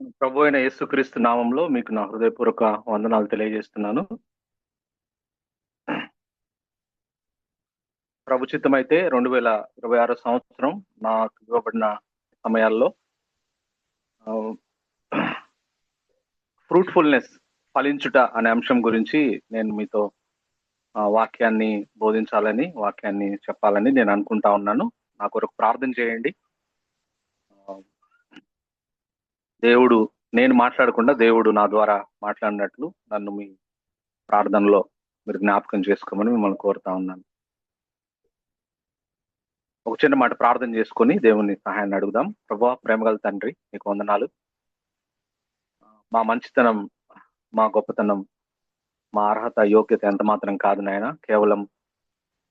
ప్రభు అయిన యేసుక్రీస్తు నామంలో మీకు నా హృదయపూర్వక వందనాలు తెలియజేస్తున్నాను. ప్రభు చిత్తమైతే 2026 సంవత్సరం నాకు ఇవ్వబడిన సమయాల్లో ఫ్రూట్‌ఫుల్‌నెస్ ఫలించుట అనే అంశం గురించి నేను మీతో వాక్యాన్ని బోధించాలని, వాక్యాన్ని చెప్పాలని నేను అనుకుంటా ఉన్నాను. నా కొరకు ప్రార్థన చేయండి. దేవుడు నేను మాట్లాడకుండా దేవుడు నా ద్వారా మాట్లాడినట్లు నన్ను మీ ప్రార్థనలో మీరు జ్ఞాపకం చేసుకోమని మిమ్మల్ని కోరుతా ఉన్నాను. ఒక చిన్న మాట ప్రార్థన చేసుకొని దేవుని సహాయాన్ని అడుగుదాం. ప్రభువా, ప్రేమగల తండ్రి, మీకు వందనాలు. మా మంచితనం, మా గొప్పతనం, మా అర్హత, యోగ్యత ఎంత మాత్రం కాదు నాయన. కేవలం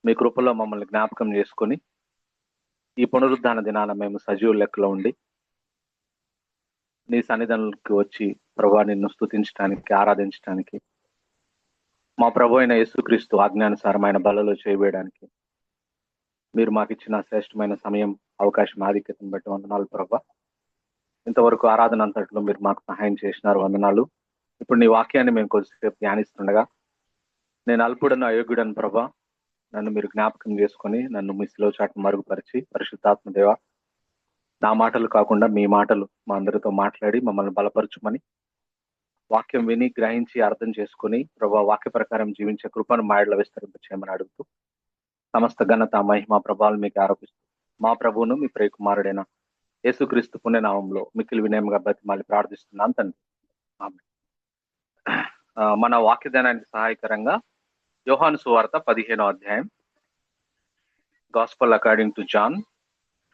మీ కృపలో మమ్మల్ని జ్ఞాపకం చేసుకొని ఈ పునరుద్ధాన దినాన మేము సజీవ లెక్కలో ఉండి నీ సన్నిధానంలోకి వచ్చి ప్రభువా నిన్ను స్తుతించడానికి, ఆరాధించడానికి, మా ప్రభు అయిన యేసుక్రీస్తు ఆజ్ఞానుసారమైన బలలో చేయవేయడానికి మీరు మాకు ఇచ్చిన శ్రేష్టమైన సమయం, అవకాశం, ఆధిక్యతను బట్టి వందనాలు ప్రభా. ఇంతవరకు ఆరాధన అంతట్లో మీరు మాకు సహాయం చేసినారు, వందనాలు. ఇప్పుడు నీ వాక్యాన్ని మేము కొద్దిసేపు ధ్యానిస్తుండగా నేను అల్పుడను, అయోగ్యుడను ప్రభా, నన్ను మీరు జ్ఞాపకం చేసుకొని నన్ను మీ శిలువ చాటును మరుగుపరిచి, పరిశుద్ధాత్మ దేవ, నా మాటలు కాకుండా మీ మాటలు మా అందరితో మాట్లాడి మమ్మల్ని బలపరచుమని, వాక్యం విని గ్రహించి అర్థం చేసుకొని ప్రభా వాక్య ప్రకారం జీవించే కృపను మాయడలో విస్తరింపచేయమని అడుగుతూ సమస్త ఘనత, మహిమ, ప్రభావాలు మీకు ఆరోపిస్తూ మా ప్రభువును మీ ప్రియకుమారుడైన యేసుక్రీస్తు పుణ్యనామంలో మిక్కిలి వినయముగా బతిమాలి ప్రార్థిస్తున్నాను తండ్రి. ఆమేన్. మన వాక్యదానానికి సహాయకరంగా యోహాను సువార్త 15వ అధ్యాయం, gospel according to John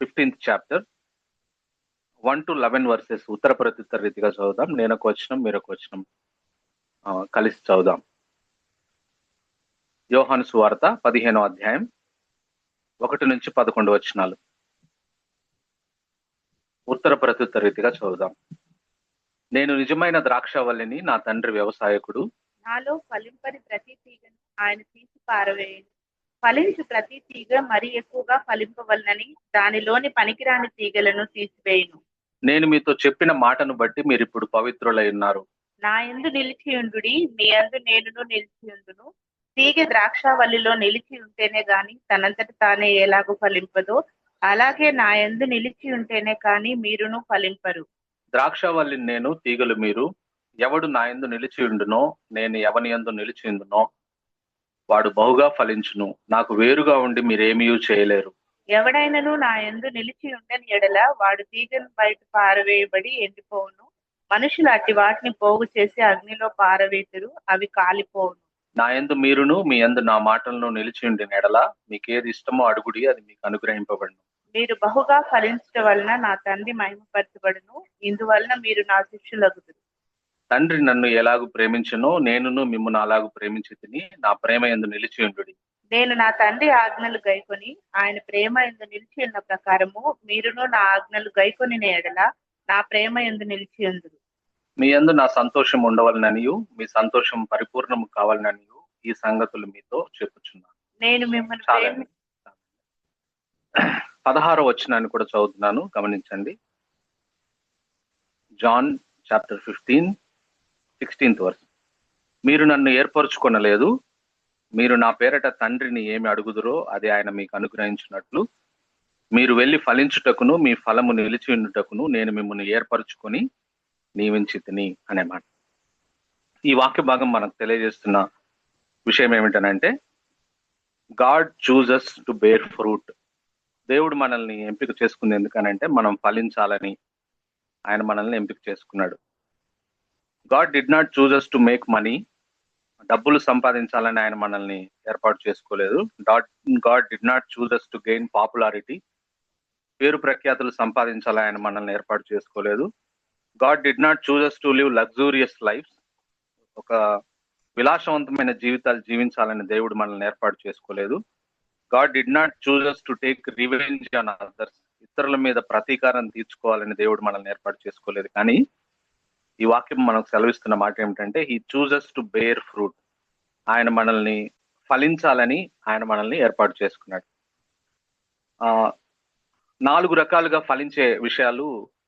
15th chapter 1 to 11 verses ఉత్తర ప్రత్యుత్తర రీతిగా చదువుదాం. నేను ఒక వచనం, మీరు ఒక వచనం కలిసి చదువుదాం. యోహాను సువార్త 15వ అధ్యాయం 1 నుంచి 11 వచనాలు ఉత్తర ప్రత్యుత్తర రీతిగా చదువుదాం. నేను నిజమైన ద్రాక్షవల్లిని, నా తండ్రి వ్యవసాయకుడు. నాలో ఫలింపని ప్రతి తీగను ఆయన తీసి పారవేయను. ఫలించు ప్రతి తీగ మరి ఎక్కువగా ఫలింపవలనని దానిలోని పనికిరాని తీగలను తీసివేయును. నేను మీతో చెప్పిన మాటను బట్టి మీరు ఇప్పుడు పవిత్రులై ఉన్నారు. నా యందు నిలిచియుండుడి, మీ యందు నేనును నిలిచియుండును. తీగ ద్రాక్షావల్లిలో నిలిచి ఉంటేనే గాని తనంతట తానే ఎలాగో ఫలింపదో, అలాగే నా యందు నిలిచి ఉంటేనే కాని మీరును ఫలింపరు. ద్రాక్షవల్లిని నేను, తీగలు మీరు. ఎవడు నా యందు నిలిచి ఉండునో, నేను ఎవని యందు నిలిచి ఉండునో వాడు బహుగా ఫలించును. నాకు వేరుగా ఉండి మీరేమీ చేయలేరు. ఎవడైనను నా యందు నిలిచి ఉండని ఎడల వాడు తీగను బయట పారవేయబడి ఎండిపోవును. మనుషులు అట్టి వాటిని పోగు చేసి అగ్నిలో పారవేతురు, అవి కాలిపోవును. నా యందు మీరును, మీ యందు నా మాటలను నిలిచి ఉండిన ఎడల మీకేది ఇష్టమో అడుగుడి, అది మీకు అనుగ్రహింపబడును. మీరు బహుగా ఫలించడం వలన నా తండ్రి మహిమపరచబడును. ఇందువలన మీరు నా శిష్యులగుదురు. తండ్రి నన్ను ఎలాగూ ప్రేమించునో నేనును మిమ్మును అలాగూ ప్రేమించి తిని నా ప్రేమ యందు నిలిచి ఉండుడి. నేను నా తండ్రి ఆజ్ఞలు గైకొని ఆయన ప్రేమ యందు నిలిచి ఉన్న ప్రకారము మీరును నా ఆజ్ఞలు గైకొని ఎడల నా ప్రేమ యందు నిలిచి ఉందురు. మీ యందు నా సంతోషం ఉండవలననియు మీ సంతోషం పరిపూర్ణము కావాలననియు ఈ సంగతులు మీతో చెప్పుచున్నాను. నేను మిమ్మల్ని 16వ వచనాన్ని కూడా చదువుతున్నాను, గమనించండి. John chapter 15 16th verse. మీరు నన్ను ఏర్పరచుకొనలేదు, మీరు నా పేరట తండ్రిని ఏమి అడుగుదురో అది ఆయన మీకు అనుగ్రహించినట్లు మీరు వెళ్ళి ఫలించుటకును మీ ఫలము నిలిచి ఉండుటకును నేను మిమ్మల్ని ఏర్పరచుకొని నియమించి తిని అనే మాట. ఈ వాక్య భాగం మనకు తెలియజేస్తున్న విషయం ఏమిటనంటే, God chooses to bear fruit. దేవుడు మనల్ని ఎంపిక చేసుకుంది ఎందుకనంటే మనం ఫలించాలని ఆయన మనల్ని ఎంపిక చేసుకున్నాడు. God did not chooses to make money. డబ్బులు సంపాదించాలని ఆయన మనల్ని ఏర్పాటు చేసుకోలేదు. God did not chooses to gain popularity. పేరు ప్రఖ్యాతులు సంపాదించాలని ఆయన మనల్ని ఏర్పాటు చేసుకోలేదు. God did not chooses to live luxurious life. ఒక విలాసవంతమైన జీవితాలు జీవించాలని దేవుడు మనల్ని ఏర్పాటు చేసుకోలేదు. God did not chooses to take revenge on others. ఇతరుల మీద ప్రతీకారం తీర్చుకోవాలని దేవుడు మనల్ని ఏర్పాటు చేసుకోలేదు. కానీ ఈ వాక్యం మనకు సెలవిస్తున్న మాట ఏమిటంటే, he chooses to bear fruit. ఆయన మనల్ని ఫలించాలని ఆయన మనల్ని ఏర్పాటు చేసుకున్నాడు. 4 రకాలుగా ఫలించే విషయాలు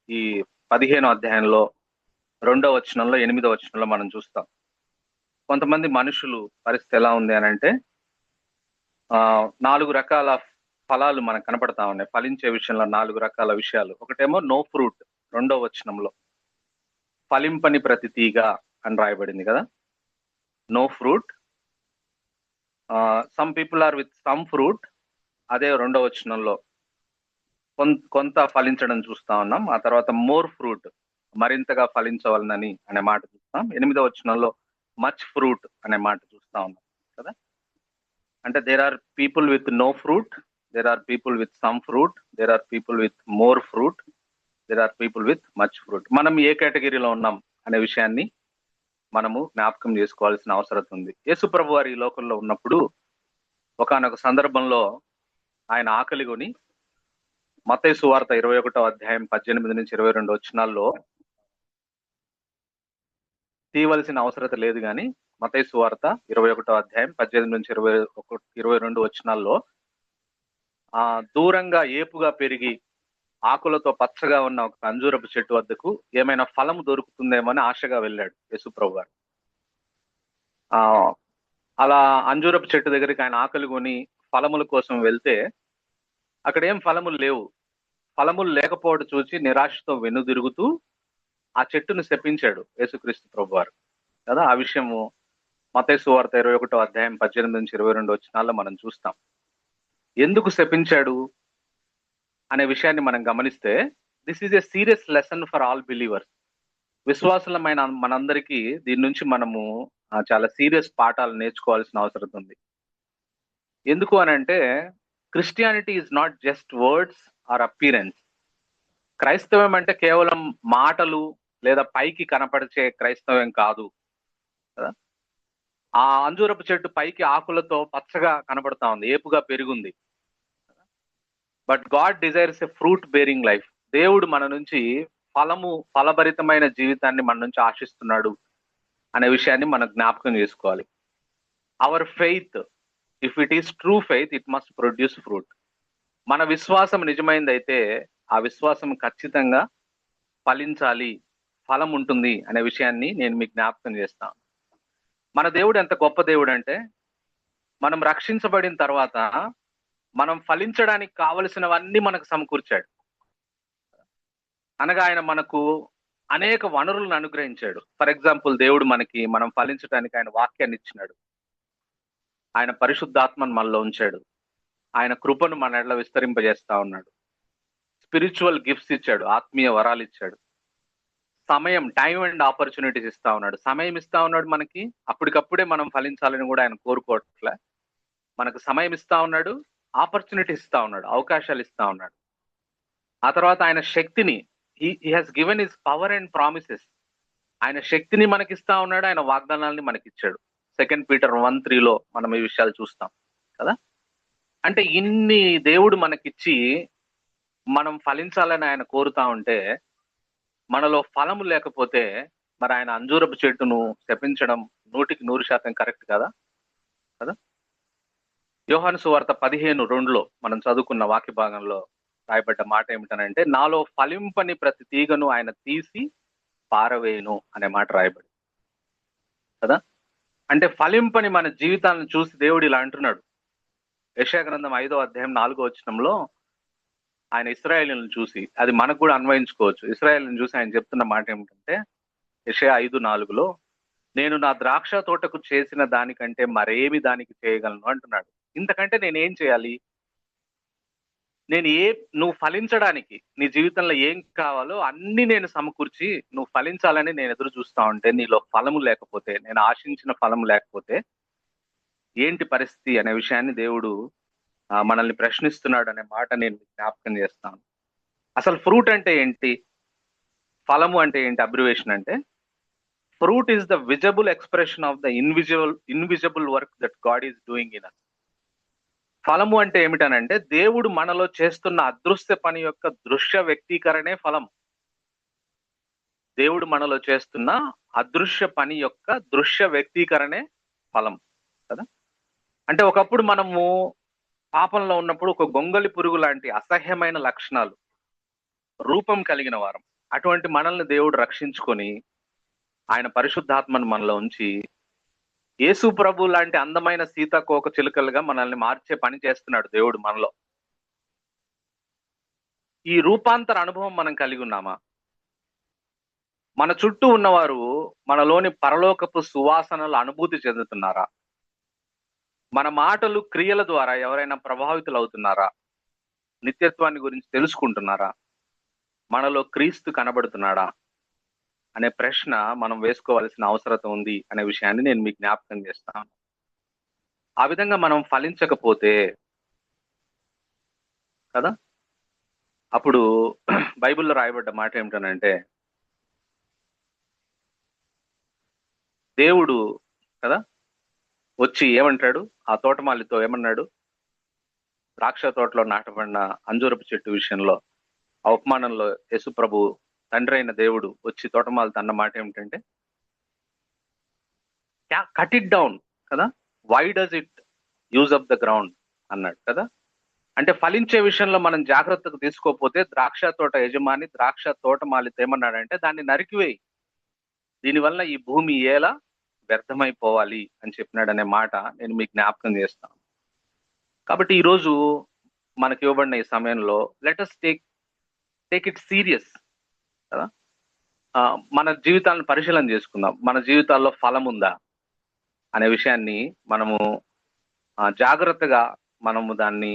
ఈ 15వ అధ్యాయంలో 2వ వచనంలో 8వ వచనంలో మనం చూస్తాం. కొంతమంది మనుషులు పరిస్థితి ఎలా ఉంది అని అంటే 4 రకాల ఫలాలు మనకు కనపడతా ఉన్నాయి. ఫలించే విషయంలో 4 రకాల విషయాలు. ఒకటేమో నో ఫ్రూట్, 2వ వచనంలో ఫలింపని ప్రతి తీగ అని రాయబడింది కదా. No fruit. Some people are with some fruit. అదే 2వ వచనంలో కొంత ఫలించడం చూస్తా ఉన్నాం. ఆ తర్వాత మోర్ ఫ్రూట్, మరింతగా ఫలించవలనని అనే మాట చూస్తాం. 8వ వచనంలో మచ్ ఫ్రూట్ అనే మాట చూస్తా ఉన్నాం కదా. అంటే there are people with no fruit, there are people with some fruit, there are people with more fruit, there are people with much fruit. మనం ఏ కేటగిరీలో ఉన్నాం అనే విషయాన్ని మనము జ్ఞాపకం చేసుకోవాల్సిన అవసరం ఉంది. యేసు ప్రభు వారు ఈ లోకంలో ఉన్నప్పుడు ఒకానొక సందర్భంలో ఆయన ఆకలి కొని మత్తయి సువార్త 21వ అధ్యాయం 18 నుంచి 22 వచనాల్లో తీయవలసిన అవసరత లేదు, కానీ మత్తయి సువార్త 21వ అధ్యాయం 18 నుంచి 22 వచనాల్లో దూరంగా ఏపుగా పెరిగి ఆకులతో పచ్చగా ఉన్న ఒక అంజూరపు చెట్టు వద్దకు ఏమైనా ఫలము దొరుకుతుందేమో అని ఆశగా వెళ్ళాడు యేసు ప్రభు గారు. అలా అంజూరపు చెట్టు దగ్గరికి ఆయన ఆకలి కొని ఫలముల కోసం వెళ్తే అక్కడ ఏం ఫలములు లేవు. ఫలములు లేకపోవడం చూసి నిరాశతో వెనుదిరుగుతూ ఆ చెట్టును శపించాడు యేసుక్రీస్తు ప్రభు వారు కదా. ఆ విషయము మత్తయి సువార్త 21వ అధ్యాయం 18 నుంచి 22 వచనాల్లో మనం చూస్తాం. ఎందుకు శపించాడు అనే విషయాన్ని మనం గమనిస్తే this is a serious lesson for all believers. విశ్వాసులమైన మనందరికీ దీని నుంచి మనము చాలా సీరియస్ పాఠాలు నేర్చుకోవాల్సిన అవసరం ఉంది. ఎందుకు అని అంటే Christianity is not just words or appearance. క్రైస్తవం అంటే కేవలం మాటలు లేదా పైకి కనపరిచే క్రైస్తవం కాదు కదా. ఆ అంజూరపు చెట్టు పైకి ఆకులతో పచ్చగా కనబడతా ఉంది, ఏపుగా పెరుగుంది. But God desires a fruit bearing life. దేవుడు మన నుంచి ఫలభరితమైన జీవితాన్ని మన నుంచి ఆశిస్తున్నాడు అనే విషయాన్ని మనం జ్ఞాపకం చేసుకోవాలి. Our faith, if it is true faith, it must produce fruit. మన విశ్వాసం నిజమైందైతే ఆ విశ్వాసం ఖచ్చితంగా ఫలించాలి, ఫలం ఉంటుంది అనే విషయాన్ని నేను మీకు జ్ఞాపకం చేస్తాను. మన దేవుడు ఎంత గొప్ప దేవుడు అంటే మనం రక్షించబడిన తర్వాత మనం ఫలించడానికి కావలసినవన్నీ మనకు సమకూర్చాడు. అనగా ఆయన మనకు అనేక వనరులను అనుగ్రహించాడు. ఫర్ ఎగ్జాంపుల్, దేవుడు మనం ఫలించడానికి ఆయన వాక్యాన్ని ఇచ్చినాడు, ఆయన పరిశుద్ధాత్మను మనలో ఉంచాడు, ఆయన కృపను మన ఎడల విస్తరింపజేస్తా ఉన్నాడు, స్పిరిచువల్ గిఫ్ట్స్ ఇచ్చాడు, ఆత్మీయ వరాలు ఇచ్చాడు, సమయం, టైం అండ్ ఆపర్చునిటీస్ ఇస్తా ఉన్నాడు. సమయం ఇస్తా ఉన్నాడు మనకి, అప్పటికప్పుడే మనం ఫలించాలని కూడా ఆయన కోరుకోవట్లే. మనకు సమయం ఇస్తా ఉన్నాడు, ఆపర్చునిటీస్ ఇస్తా ఉన్నాడు, అవకాశాలు ఇస్తా ఉన్నాడు. ఆ తర్వాత ఆయన శక్తిని, he has given his power and promises. ఆయన శక్తిని మనకిస్తా ఉన్నాడు, ఆయన వాగ్దానాలని మనకిచ్చాడు. 2 Peter 1:3 మనం ఈ విషయాలు చూస్తాం కదా. అంటే ఇన్ని దేవుడు మనకిచ్చి మనం ఫలించాలని ఆయన కోరుతా ఉంటే మనలో ఫలము లేకపోతే మరి ఆయన అంజూరపు చెట్టును శపించడం 100% కరెక్ట్ కదా. యోహాను సువార్త 15:2 మనం చదువుకున్న వాక్య భాగంలో రాయబడ్డ మాట ఏమిటనంటే, నాలో ఫలింపని ప్రతి తీగను ఆయన తీసి పారవేయును అనే మాట రాయబడి కదా. అంటే ఫలింపని మన జీవితాలను చూసి దేవుడు ఇలా అంటున్నాడు. యెషయా గ్రంథం 5వ అధ్యాయం 4వ వచనంలో ఆయన ఇశ్రాయేలును చూసి, అది మనకు కూడా అన్వయించుకోవచ్చు, ఇశ్రాయేలును చూసి ఆయన చెప్తున్న మాట ఏమిటంటే యెషయా 5:4 నేను నా ద్రాక్ష తోటకు చేసిన దానికంటే మరేమి దానికి చేయగలను అంటున్నాడు. ఇంతకంటే నేనేం చేయాలి? నువ్వు ఫలించడానికి నీ జీవితంలో ఏం కావాలో అన్ని నేను సమకూర్చి నువ్వు ఫలించాలని నేను ఎదురు చూస్తా ఉంటే, నీలో ఫలము లేకపోతే, నేను ఆశించిన ఫలము లేకపోతే ఏంటి పరిస్థితి అనే విషయాన్ని దేవుడు మనల్ని ప్రశ్నిస్తున్నాడు అనే మాట నేను జ్ఞాపకం చేస్తాను. అసలు ఫ్రూట్ అంటే ఏంటి, ఫలము అంటే ఏంటి? అబ్రివేషన్ అంటే fruit is the visible expression of the invisible work that God is doing in us. ఫలము అంటే ఏమిటనంటే దేవుడు మనలో చేస్తున్న అదృశ్య పని యొక్క దృశ్య వ్యక్తీకరణే ఫలం. దేవుడు మనలో చేస్తున్న అదృశ్య పని యొక్క దృశ్య వ్యక్తీకరణే ఫలం కదా. అంటే ఒకప్పుడు మనము పాపంలో ఉన్నప్పుడు ఒక గొంగలి పురుగు లాంటి అసహ్యమైన లక్షణాలు, రూపం కలిగిన వారం. అటువంటి మనల్ని దేవుడు రక్షించుకొని ఆయన పరిశుద్ధాత్మను మనలో ఉంచి యేసు ప్రభు లాంటి అందమైన సీతాకోక చిలుకలుగా మనల్ని మార్చే పని చేస్తున్నాడు దేవుడు మనలో. ఈ రూపాంతర అనుభవం మనం కలిగి ఉన్నామా? మన చుట్టూ ఉన్నవారు మనలోని పరలోకపు సువాసనలు అనుభూతి చెందుతున్నారా? మన మాటలు క్రియల ద్వారా ఎవరైనా ప్రభావితులు అవుతున్నారా? నిత్యత్వాన్ని గురించి తెలుసుకుంటున్నారా? మనలో క్రీస్తు కనబడుతున్నాడా అనే ప్రశ్న మనం వేసుకోవాల్సిన అవసరం ఉంది అనే విషయాన్ని నేను మీకు జ్ఞాపకం చేస్తాను. ఆ విధంగా మనం ఫలించకపోతే కదా, అప్పుడు బైబిల్లో రాయబడ్డ మాట ఏమిటనంటే, దేవుడు కదా వచ్చి ఏమంటాడు, ఆ తోటమాలితో ఏమన్నాడు? ద్రాక్ష తోటలో నాటబడిన అంజూరపు చెట్టు విషయంలో అవమానంలో యేసు ప్రభు తండ్రి అయిన దేవుడు వచ్చి తోటమాలితో అన్న మాట ఏమిటంటే, కట్ ఇట్ డౌన్ కదా, why does it use up the ground అన్నాడు కదా. అంటే ఫలించే విషయంలో మనం జాగ్రత్తకు తీసుకోకపోతే ద్రాక్ష తోట యజమాని ద్రాక్ష తోటమాలితో ఏమన్నాడంటే, దాన్ని నరికివేయి, దీనివల్ల ఈ భూమి ఎలా వ్యర్థమైపోవాలి అని చెప్పినాడు అనే మాట నేను మీకు జ్ఞాపకం చేస్తాను. కాబట్టి ఈరోజు మనకి ఇవ్వబడిన ఈ సమయంలో let us take it serious కదా. మన జీవితాలను పరిశీలన చేసుకుందాం. మన జీవితాల్లో ఫలం ఉందా అనే విషయాన్ని మనము జాగ్రత్తగా మనము దాన్ని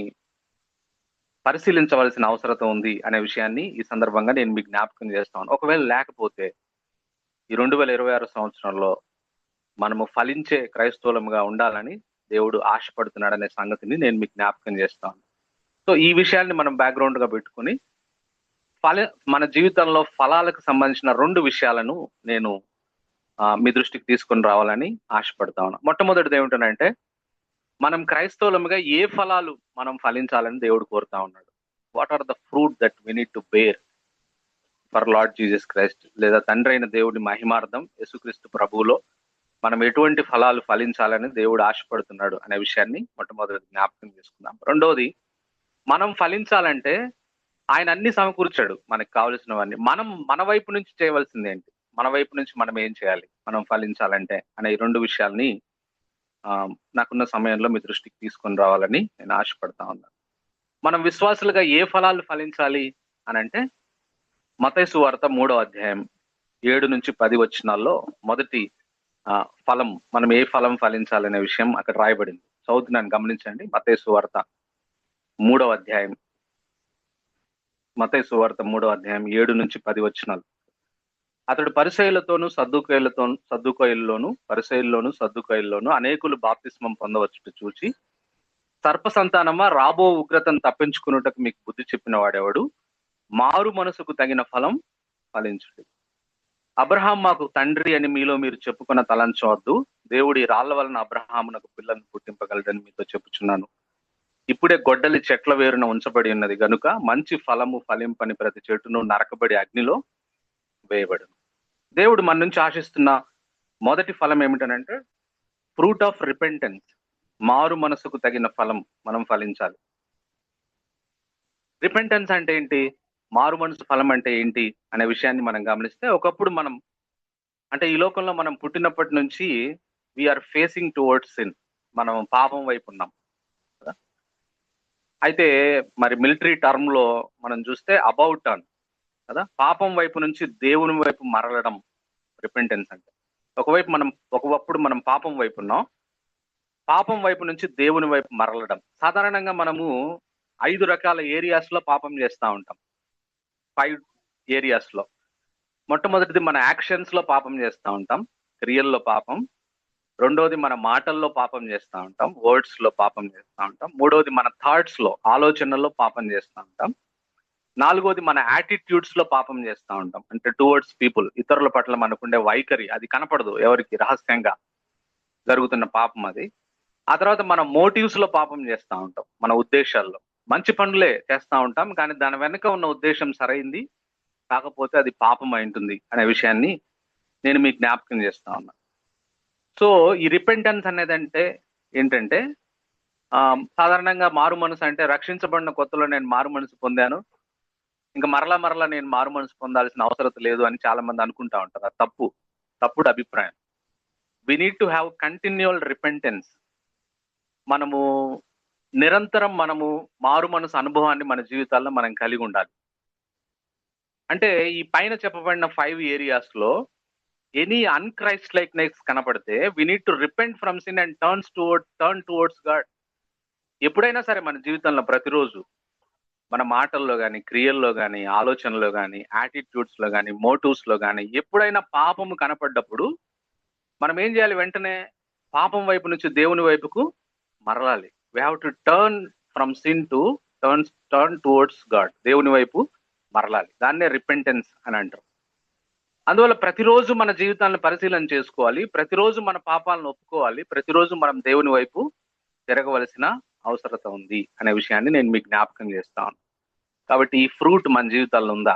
పరిశీలించవలసిన అవసరం ఉంది అనే విషయాన్ని ఈ సందర్భంగా నేను మీకు జ్ఞాపకం చేస్తాను. ఒకవేళ లేకపోతే ఈ 2026 సంవత్సరంలో మనము ఫలించే క్రైస్తవులముగా ఉండాలని దేవుడు ఆశపడుతున్నాడు అనే సంగతిని నేను మీకు జ్ఞాపకం చేస్తాను. సో ఈ విషయాన్ని మనం బ్యాక్గ్రౌండ్ గా పెట్టుకుని మన జీవితంలో ఫలాలకు సంబంధించిన 2 విషయాలను నేను మీ దృష్టికి తీసుకొని రావాలని ఆశపడతా ఉన్నా. మొట్టమొదటిది ఏమిటంటే, మనం క్రైస్తవులముగా ఏ ఫలాలు మనం ఫలించాలని దేవుడు కోరుతా ఉన్నాడు. What are the fruit that we need to bear for Lord Jesus Christ, లేదా తండ్రి అయిన దేవుడి మహిమార్థం యేసుక్రీస్తు ప్రభువులో మనం ఎటువంటి ఫలాలు ఫలించాలని దేవుడు ఆశపడుతున్నాడు అనే విషయాన్ని మొట్టమొదటి జ్ఞాపకం చేసుకుందాం. రెండవది, మనం ఫలించాలంటే ఆయన అన్ని సమకూర్చాడు మనకు కావలసినవన్నీ. మనం మన వైపు నుంచి చేయవలసింది ఏంటి, మన వైపు నుంచి మనం ఏం చేయాలి మనం ఫలించాలంటే అనే ఈ 2 విషయాల్ని నాకున్న సమయంలో మీ దృష్టికి తీసుకొని రావాలని నేను ఆశపడతా ఉన్నాను. మనం విశ్వాసులుగా ఏ ఫలాలు ఫలించాలి అని అంటే, మత్తయి సువార్త 3వ అధ్యాయం 7 నుంచి 10 వచనాల్లో మొదటి ఫలం, మనం ఏ ఫలం ఫలించాలనే విషయం అక్కడ రాయబడింది. చదువుతున్నాను, గమనించండి. మత్తయి సువార్త 3వ అధ్యాయం 7 నుంచి 10 వచనాలు. అతడు పరిసయ్యులతోనూ సద్దుకయ్యుల్లోనూ అనేకులు బాప్తిస్మం పొందవచ్చుట చూచి, సర్ప సంతానమా, రాబో ఉగ్రతను తప్పించుకున్నటకు మీకు బుద్ధి చెప్పిన వాడెవడు? మారు మనసుకు తగిన ఫలం ఫలించుడు. అబ్రహాం మాకు తండ్రి అని మీలో మీరు చెప్పుకున్న తలంచవద్దు. దేవుడి రాళ్ల వలన అబ్రహామునకు పిల్లలను పుట్టింపగలడని మీతో చెప్పుచున్నాను. ఇప్పుడే గొడ్డలి చెట్ల వేరున ఉంచబడి ఉన్నది గనుక మంచి ఫలము ఫలింపని ప్రతి చెట్టును నరకబడి అగ్నిలో వేయబడును. దేవుడు మన నుంచి ఆశిస్తున్న మొదటి ఫలం ఏమిటనంటే, ఫ్రూట్ ఆఫ్ రిపెంటెన్స్, మారు మనసుకు తగిన ఫలం మనం ఫలించాలి. రిపెంటెన్స్ అంటే ఏంటి, మారు మనసు ఫలం అంటే ఏంటి అనే విషయాన్ని మనం గమనిస్తే, ఒకప్పుడు మనం అంటే ఈ లోకంలో మనం పుట్టినప్పటి నుంచి వీఆర్ ఫేసింగ్ టువర్డ్స్ సిన్, మనం పాపం వైపు ఉన్నాం కదా. అయితే మరి మిలిటరీ టర్మ్ లో మనం చూస్తే అబౌట్ టర్న్ కదా, పాపం వైపు నుంచి దేవుని వైపు మరలడం రిపెంటెన్స్ అంటే. ఒకప్పుడు మనం పాపం వైపు ఉన్నాం, పాపం వైపు నుంచి దేవుని వైపు మరలడం. సాధారణంగా మనము 5 రకాల ఏరియాస్ లో పాపం చేస్తూ ఉంటాం. 5 ఏరియాస్ లో. మొట్టమొదటిది మన యాక్షన్స్ లో పాపం చేస్తూ ఉంటాం, క్రియల్లో పాపం. రెండోది మన మాటల్లో పాపం చేస్తూ ఉంటాం, వర్డ్స్ లో పాపం చేస్తూ ఉంటాం. మూడోది మన థాట్స్ లో, ఆలోచనల్లో పాపం చేస్తూ ఉంటాం. నాలుగోది మన యాటిట్యూడ్స్ లో పాపం చేస్తూ ఉంటాం, అంటే టువర్డ్స్ పీపుల్, ఇతరుల పట్ల మనకుండే వైఖరి, అది కనపడదు ఎవరికి, రహస్యంగా జరుగుతున్న పాపం అది. ఆ తర్వాత మన మోటివ్స్ లో పాపం చేస్తూ ఉంటాం, మన ఉద్దేశాల్లో. మంచి పనులే చేస్తూ ఉంటాం, కానీ దాని వెనక ఉన్న ఉద్దేశం సరైంది కాకపోతే అది పాపం అయింటుంది అనే విషయాన్ని నేను మీకు జ్ఞాపకం చేస్తా ఉన్నా. సో ఈ రిపెంటెన్స్ అనేది అంటే ఏంటంటే, సాధారణంగా మారు మనసు అంటే, రక్షించబడిన కొత్తలో నేను మారు మనసు పొందాను, ఇంకా మరలా నేను మారు మనసు పొందాల్సిన అవసరం లేదు అని చాలా మంది అనుకుంటా ఉంటారు. అది తప్పు. తప్పుడు అభిప్రాయం. We need to have continual repentance. మనము నిరంతరం మనము మారు మనసు అనుభవాన్ని మన జీవితాల్లో మనం కలిగి ఉండాలి. అంటే ఈ పైన చెప్పబడిన 5 ఏరియాస్ లో ఎనీ అన్క్రైస్ట్ లైక్నెస్ కనపడితే we need to repent from sin and turn towards God. ఎప్పుడైనా సరే మన జీవితంలో ప్రతిరోజు మన మాటల్లో కానీ, క్రియల్లో కానీ, ఆలోచనలో కానీ, యాటిట్యూడ్స్ లో కానీ, మోటివ్స్ లో కానీ ఎప్పుడైనా పాపము కనపడ్డప్పుడు మనం ఏం చేయాలి? వెంటనే పాపం వైపు నుంచి దేవుని వైపుకు మరలాలి. We have to turn from sin to turn towards God. దేవుని వైపు మరలాలి. దాన్నే రిపెంటెన్స్ అని అంటారు. అందువల్ల ప్రతిరోజు మన జీవితాలను పరిశీలన చేసుకోవాలి. ప్రతిరోజు మన పాపాలను ఒప్పుకోవాలి. ప్రతిరోజు మనం దేవుని వైపు తిరగవలసిన అవసరత ఉంది అనే విషయాన్ని నేను మీకు జ్ఞాపకం చేస్తాను. కాబట్టి ఈ ఫ్రూట్ మన జీవితాల్లో ఉందా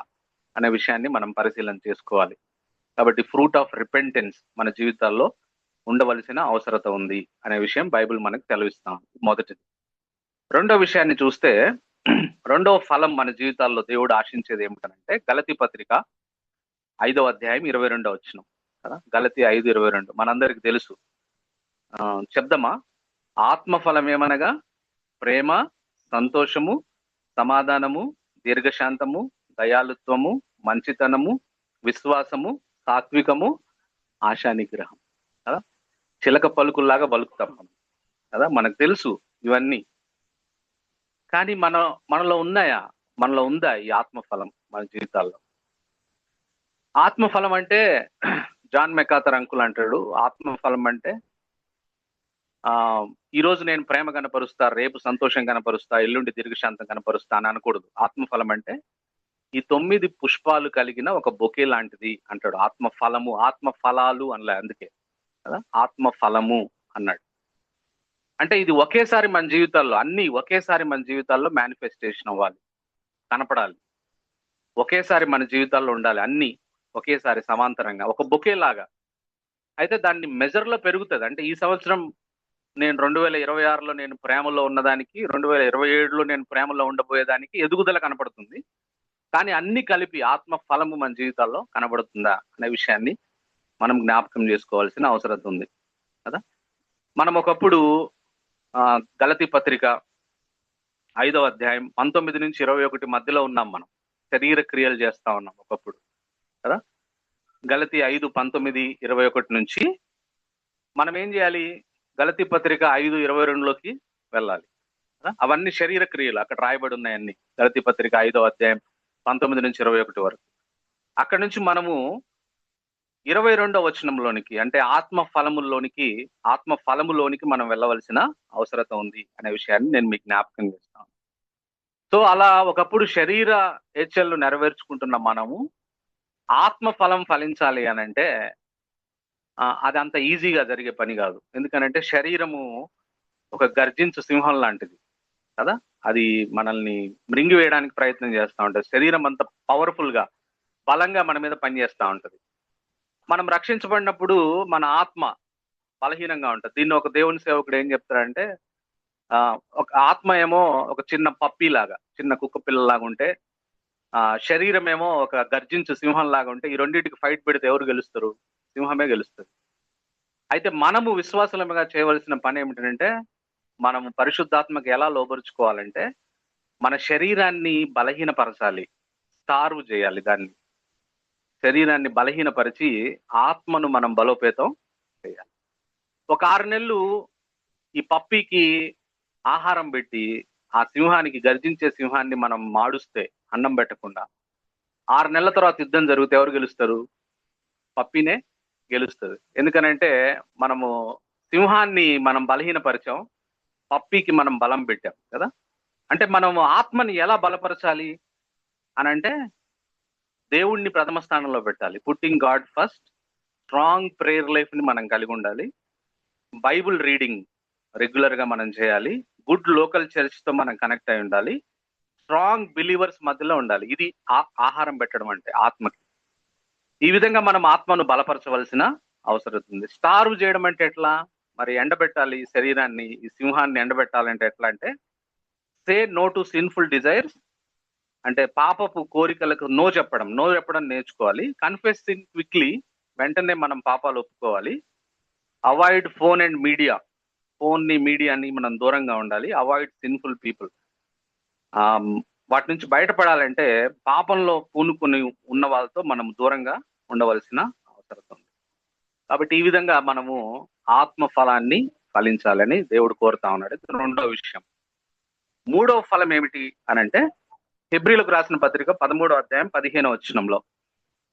అనే విషయాన్ని మనం పరిశీలన చేసుకోవాలి. కాబట్టి ఫ్రూట్ ఆఫ్ రిపెంటెన్స్ మన జీవితాల్లో ఉండవలసిన అవసరత ఉంది అనే విషయం బైబిల్ మనకు తెలివిస్తాం. మొదటిది. రెండో విషయాన్ని చూస్తే, రెండవ ఫలం మన జీవితాల్లో దేవుడు ఆశించేది ఏమిటంటే గలతీ పత్రిక 5వ అధ్యాయం 22వ వచనం కదా. గలతీ 5:22 మనందరికి తెలుసు. చెప్దామా? ఆత్మఫలం ఏమనగా ప్రేమ, సంతోషము, సమాధానము, దీర్ఘశాంతము, దయాళుత్వము, మంచితనము, విశ్వాసము, సాత్వికము, ఆశానిగ్రహం కదా. చిలక పలుకుల్లాగా పలుకుతాం మనం కదా, మనకు తెలుసు ఇవన్నీ. కానీ మనలో ఉన్నాయా? మనలో ఉందా ఈ ఆత్మఫలం మన జీవితాల్లో? ఆత్మఫలం అంటే జాన్ మెకాథర్ అంకుల్ అంటాడు, ఆత్మఫలం అంటే ఈ రోజు నేను ప్రేమ కనపరుస్తా, రేపు సంతోషం కనపరుస్తా, ఎల్లుండి దీర్ఘశాంతం కనపరుస్తా అని అనకూడదు. ఆత్మఫలం అంటే ఈ 9 పుష్పాలు కలిగిన ఒక బొకే లాంటిది అంటాడు. ఆత్మఫలము, ఆత్మఫలాలు అనలే, అందుకే కదా ఆత్మఫలము అన్నాడు. అంటే ఇది ఒకేసారి మన జీవితాల్లో, అన్ని ఒకేసారి మన జీవితాల్లో మేనిఫెస్టేషన్ అవ్వాలి, కనపడాలి. ఒకేసారి మన జీవితాల్లో ఉండాలి, అన్ని ఒకేసారి సమాంతరంగా ఒక బొకే లాగా. అయితే దాన్ని మెజర్ లో పెరుగుతుంది. అంటే ఈ సంవత్సరం నేను 2026లో నేను ప్రేమలో ఉన్నదానికి 2027లో నేను ప్రేమలో ఉండబోయేదానికి ఎదుగుదల కనపడుతుంది. కానీ అన్ని కలిపి ఆత్మ ఫలము మన జీవితాల్లో కనబడుతుందా అనే విషయాన్ని మనం జ్ఞాపకం చేసుకోవాల్సిన అవసరం ఉంది కదా. మనం ఒకప్పుడు గలతీ పత్రిక 5వ అధ్యాయం 19 నుంచి 21 మధ్యలో ఉన్నాం. మనం శరీర క్రియలు చేస్తా ఉన్నాం ఒకప్పుడు కదా. గలతీ 5:19-21 నుంచి మనం ఏం చేయాలి? గలతీ పత్రిక 5:22లోకి వెళ్ళాలి. అవన్నీ శరీర క్రియలు అక్కడ రాయబడి ఉన్నాయన్ని. గలతీ పత్రిక 5వ అధ్యాయం 19 నుంచి 21 వరకు. అక్కడ నుంచి మనము 22వ వచనంలోనికి, అంటే ఆత్మ ఫలములోనికి మనం వెళ్ళవలసిన అవసరత ఉంది అనే విషయాన్ని నేను మీకు జ్ఞాపకం చేస్తాను. సో అలా ఒకప్పుడు శరీర హెచ్చలు నెరవేర్చుకుంటున్న మనము ఆత్మ ఫలం ఫలించాలి అని అంటే అది అంత ఈజీగా జరిగే పని కాదు. ఎందుకనంటే శరీరము ఒక గర్జించు సింహం లాంటిది కదా. అది మనల్ని మృంగివేయడానికి ప్రయత్నం చేస్తూ ఉంటుంది. శరీరం అంత పవర్ఫుల్ గా, బలంగా మన మీద పనిచేస్తూ ఉంటుంది. మనం రక్షించబడినప్పుడు మన ఆత్మ బలహీనంగా ఉంటుంది. దీన్ని ఒక దేవుని సేవకుడు ఏం చెప్తాడంటే, ఒక ఆత్మ ఏమో ఒక చిన్న పప్పీ లాగా, చిన్న కుక్క పిల్లలాగా ఉంటే, శరీరం ఏమో ఒక గర్జించు సింహం లాగా ఉంటే, ఈ రెండింటికి ఫైట్ పెడితే ఎవరు గెలుస్తారు? సింహమే గెలుస్తుంది. అయితే మనము విశ్వాసులుగా చేయవలసిన పని ఏమిటంటే, మనము పరిశుద్ధాత్మకు ఎలా లోబరుచుకోవాలంటే, మన శరీరాన్ని బలహీనపరచాలి, స్టార్వ్ చేయాలి. దాన్ని శరీరాన్ని బలహీనపరిచి ఆత్మను మనం బలోపేతం చేయాలి. ఒక 6 నెలలు ఈ పప్పీకి ఆహారం పెట్టి ఆ సింహానికి, గర్జించే సింహాన్ని మనం మాడుస్తే అన్నం పెట్టకుండా, 6 నెలల తర్వాత యుద్ధం జరిగితే ఎవరు గెలుస్తారు? పప్పీనే గెలుస్తుంది. ఎందుకనంటే మనము సింహాన్ని మనం బలహీనపరిచాం, పప్పీకి మనం బలం పెట్టాం కదా. అంటే మనము ఆత్మని ఎలా బలపరచాలి అని అంటే, దేవుణ్ణి ప్రథమ స్థానంలో పెట్టాలి. Putting God first. Strong prayer life ని మనం కలిగి ఉండాలి. బైబుల్ రీడింగ్ రెగ్యులర్ గా మనం చేయాలి. గుడ్ లోకల్ చర్చ్ తో మనం కనెక్ట్ అయి ఉండాలి. స్ట్రాంగ్ బిలీవర్స్ మధ్యలో ఉండాలి. ఇది ఆహారం పెట్టడం అంటే ఆత్మకి. ఈ విధంగా మనం ఆత్మను బలపరచవలసిన అవసరం ఉంది. స్టార్వ్ చేయడం అంటే ఎట్లా? మరి ఎండబెట్టాలి శరీరాన్ని, ఈ సింహాన్ని ఎండబెట్టాలంటే ఎట్లా అంటే, say no to sinful desires, అంటే పాపపు కోరికలకు నో చెప్పడం నేర్చుకోవాలి. కన్ఫెస్ సిన్ క్విక్లీ, వెంటనే మనం పాపాలు ఒప్పుకోవాలి. అవాయిడ్ ఫోన్ అండ్ మీడియా, మీడియాని మనం దూరంగా ఉండాలి. Avoid sinful people. వాటి నుంచి బయటపడాలంటే పాపంలో పూనుకొని ఉన్న వాళ్ళతో మనం దూరంగా ఉండవలసిన అవసరం ఉంది. కాబట్టి ఈ విధంగా మనము ఆత్మ ఫలాన్ని ఫలించాలని దేవుడు కోరుతా ఉన్నాడు. ఇది రెండో విషయం. మూడవ ఫలం ఏమిటి అని అంటే, హెబ్రీలకు రాసిన పత్రిక 13వ అధ్యాయం 15వ వచనంలో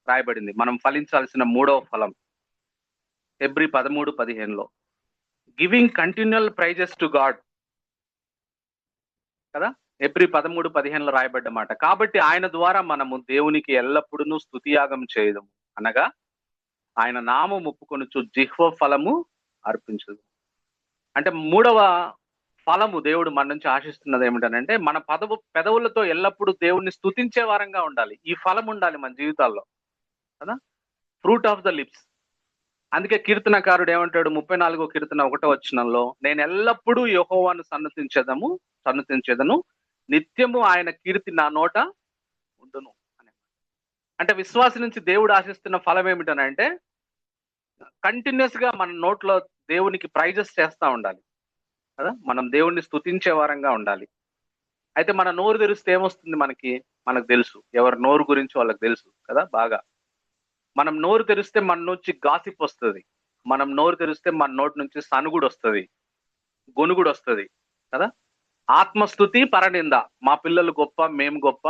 రాయబడింది మనం ఫలించాల్సిన మూడవ ఫలం. హెబ్రీ 13:15లో giving continual praises to God కదా. హెబ్రీ 13:15లో రాయబడ్డ మాట. కాబట్టి ఆయన ద్వారా మనము దేవునికి ఎల్లప్పుడూ స్తుతియాగం చేయదము, అనగా ఆయన నామం ఒప్పుకొనుచు జిహ్వ ఫలము అర్పించదు. అంటే మూడవ ఫలము దేవుడు మన నుంచి ఆశిస్తున్నది ఏమిటనంటే, మన పెదవులతో ఎల్లప్పుడూ దేవుణ్ణి స్తుతించే వారంగా ఉండాలి. ఈ ఫలం ఉండాలి మన జీవితాల్లో కదా, ఫ్రూట్ ఆఫ్ ద లిప్స్. అందుకే కీర్తనకారుడు ఏమంటాడు 34వ కీర్తన 1వ వచనంలో, నేను ఎల్లప్పుడూ యెహోవాను సన్నతించెదను, నిత్యము ఆయన కీర్తి నా నోట ఉండును అని. అంటే విశ్వాసం నుంచి దేవుడు ఆశిస్తున్న ఫలం ఏమిటనంటే, కంటిన్యూస్ గా మన నోట్లో దేవునికి ప్రైజెస్ చేస్తా ఉండాలి కదా, మనం దేవుణ్ణి స్తుతించే వారంగా ఉండాలి. అయితే మన నోరు తెరిస్తే ఏమొస్తుంది మనకు తెలుసు. ఎవరి నోరు గురించి వాళ్ళకి తెలుసు కదా బాగా. మనం నోరు తెరిస్తే మన నుంచి గాసిప్ వస్తుంది. మనం నోరు తెరిస్తే మన నోటి నుంచి సనుగుడు వస్తుంది, గొనుగుడు వస్తుంది కదా. ఆత్మస్తుతి పరనింద, మా పిల్లలు గొప్ప, మేము గొప్ప,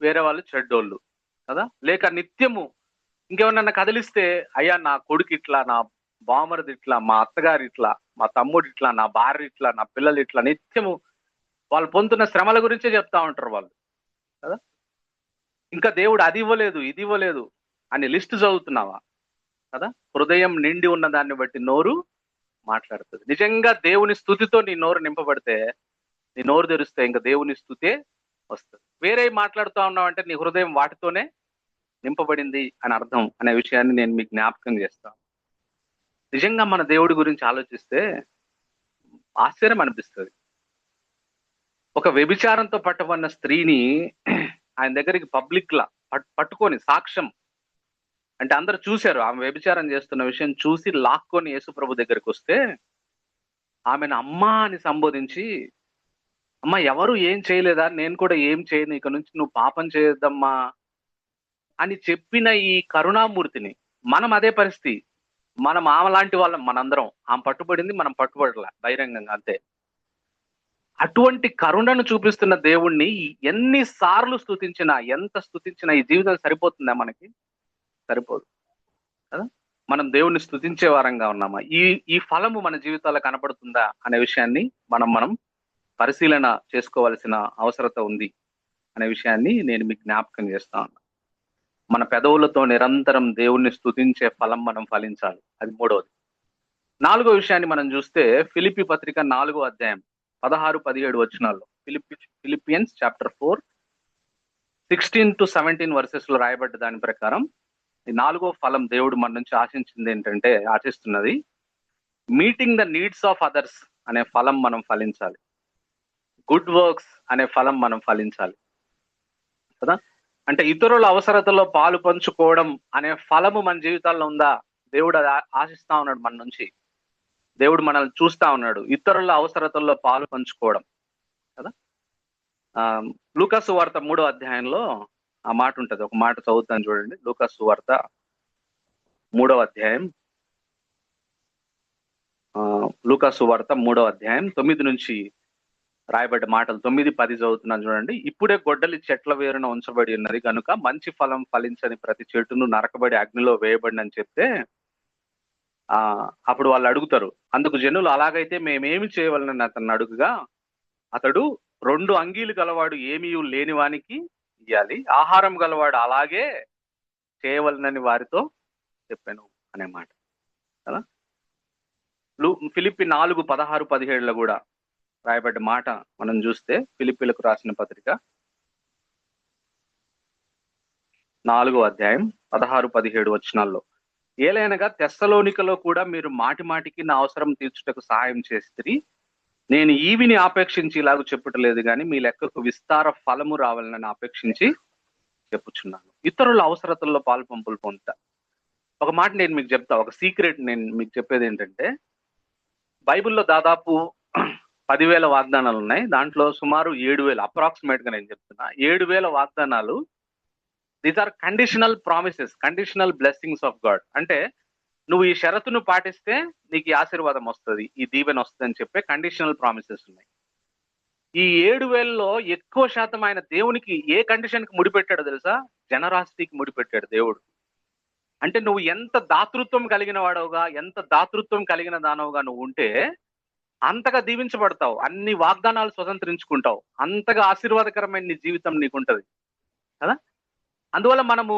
వేరే వాళ్ళు చెడ్డోళ్ళు కదా. లేక నిత్యము ఇంకేమన్నా కదిలిస్తే, అయ్యా నా కొడుకు ఇట్లా, నా బామరిది ఇట్లా, మా అత్తగారు ఇట్లా, మా తమ్ముడు ఇట్లా, నా భార్య ఇట్లా, నా పిల్లలు ఇట్లా, నిత్యము వాళ్ళు పొందుతున్న శ్రమల గురించే చెప్తా ఉంటారు వాళ్ళు కదా. ఇంకా దేవుడు అది ఇవ్వలేదు, ఇది ఇవ్వలేదు అని లిస్ట్ చదువుతున్నావా కదా. హృదయం నిండి ఉన్న దాన్ని బట్టి నోరు మాట్లాడుతుంది. నిజంగా దేవుని స్తుతితో నీ నోరు నింపబడితే, నీ నోరు తెరిస్తే ఇంకా దేవుని స్తుతే వస్తుంది. వేరే మాట్లాడుతూ ఉన్నావంటే నీ హృదయం వాటితోనే నింపబడింది అని అర్థం అనే విషయాన్ని నేను మీకు జ్ఞాపకం చేస్తాను. నిజంగా మన దేవుడి గురించి ఆలోచిస్తే ఆశ్చర్యం అనిపిస్తుంది. ఒక వ్యభిచారంతో పట్టబడిన స్త్రీని ఆయన దగ్గరికి పబ్లిక్ లా పట్టుకొని సాక్ష్యం, అంటే అందరు చూశారు ఆమె వ్యభిచారం చేస్తున్న విషయం చూసి లాక్కొని యేసుప్రభు దగ్గరికి వస్తే, ఆమెను అమ్మా అని సంబోధించి, అమ్మ ఎవరు ఏం చేయలేదా, నేను కూడా ఏం చేయను, ఇక నుంచి నువ్వు పాపం చేయొద్దమ్మా అని చెప్పిన ఈ కరుణామూర్తిని, మనం అదే పరిస్థితి, మనం ఆమె లాంటి వాళ్ళం, మనందరం. ఆమె పట్టుబడింది, మనం పట్టుబడలే బహిరంగంగా అంతే. అటువంటి కరుణను చూపిస్తున్న దేవుణ్ణి ఎన్నిసార్లు స్తుతించినా, ఎంత స్తుతించినా ఈ జీవితం సరిపోతుందా మనకి? సరిపోదు కదా. మనం దేవుణ్ణి స్తుతించే వారంగా ఉన్నామా? ఈ ఫలము మన జీవితాల్లో కనపడుతుందా అనే విషయాన్ని మనం పరిశీలన చేసుకోవాల్సిన అవసరత ఉంది అనే విషయాన్ని నేను మీకు జ్ఞాపకం చేస్తా ఉన్నా. మన పెదవులతో నిరంతరం దేవుణ్ణి స్తుతించే ఫలం మనం ఫలించాలి. అది మూడవది. నాలుగో విషయాన్ని మనం చూస్తే ఫిలిప్పీ పత్రిక 4వ అధ్యాయం 16-17 వచనాల్లో, ఫిలిపియన్స్ చాప్టర్ 4 16-17 వర్సెస్ లో రాయబడ్డ దాని ప్రకారం, ఈ నాలుగో ఫలం దేవుడు మన నుంచి ఆశించింది ఏంటంటే, ఆశిస్తున్నది meeting the needs of others అనే ఫలం మనం ఫలించాలి. గుడ్ వర్క్స్ అనే ఫలం మనం ఫలించాలి కదా. అంటే ఇతరుల అవసరతలో పాలు పంచుకోవడం అనే ఫలము మన జీవితాల్లో ఉందా? దేవుడు అది ఆశిస్తా ఉన్నాడు మన నుంచి. దేవుడు మనల్ని చూస్తా ఉన్నాడు, ఇతరుల అవసరతల్లో పాలు పంచుకోవడం కదా. లూకాసు వార్త 3వ అధ్యాయంలో ఆ మాట ఉంటది. ఒక మాట చదువుతాను చూడండి. లూకాసు వార్త 3వ అధ్యాయం, లూకాసు వార్త 3వ అధ్యాయం 9 నుంచి రాయబడ్డ మాటలు, 9-10 చదువుతున్నాను చూడండి. ఇప్పుడే గొడ్డలి చెట్ల వేరున ఉంచబడి ఉన్నది కనుక మంచి ఫలం ఫలించని ప్రతి చెట్టును నరకబడి అగ్నిలో వేయబడి అని చెప్తే, అప్పుడు వాళ్ళు అడుగుతారు. అందుకు జనులు, అలాగైతే మేమేమి చేయవలనని అతన్ని అడుగుగా, అతడు 2 అంగీలు గలవాడు ఏమీ లేనివానికి ఇయ్యాలి, ఆహారం గలవాడు అలాగే చేయవలనని వారితో చెప్పాను అనే మాట కదా. ఫిలిప్పి 4:16-17 కూడా రాయబడ్డ మాట మనం చూస్తే, ఫిలిప్పీలకు రాసిన పత్రిక 4వ అధ్యాయం 16-17 వచనాల్లో, ఏలైనగా తెస్సలోనికలో కూడా మీరు మాటి మాటికి నా అవసరం తీర్చుటకు సహాయం చేస్తే, నేను ఈవిని ఆపేక్షించి ఇలాగ చెప్పుటలేదు కానీ మీ లెక్కకు విస్తార ఫలము రావాలని ఆపేక్షించి చెప్పుచున్నాను. ఇతరుల అవసరతల్లో పాలు పంపులు పొందుతా. ఒక మాట నేను మీకు చెప్తా, ఒక సీక్రెట్ నేను మీకు చెప్పేది ఏంటంటే, బైబిల్లో దాదాపు 10,000 వాగ్దానాలు ఉన్నాయి. దాంట్లో సుమారు 7,000, అప్రాక్సిమేట్ గా నేను చెప్తున్నా, 7,000 వాగ్దానాలు these are conditional promises, conditional blessings of God. అంటే నువ్వు ఈ షరతును పాటిస్తే నీకు ఈ ఆశీర్వాదం వస్తుంది, ఈ దీవెన వస్తుంది అని చెప్పే కండిషనల్ ప్రామిసెస్ ఉన్నాయి. ఈ 7,000లో ఎక్కువ శాతం ఆయన దేవునికి ఏ కండిషన్ కి ముడిపెట్టాడో తెలుసా? జనరాశికి ముడిపెట్టాడు దేవుడు. అంటే నువ్వు ఎంత దాతృత్వం కలిగిన వాడవుగా, ఎంత దాతృత్వం కలిగిన దానవుగా నువ్వు ఉంటే అంతగా దీవించబడతావు, అన్ని వాగ్దానాలు స్వతంత్రించుకుంటావు, అంతగా ఆశీర్వాదకరమైన నీ జీవితం నీకుంటది కదా. అందువల్ల మనము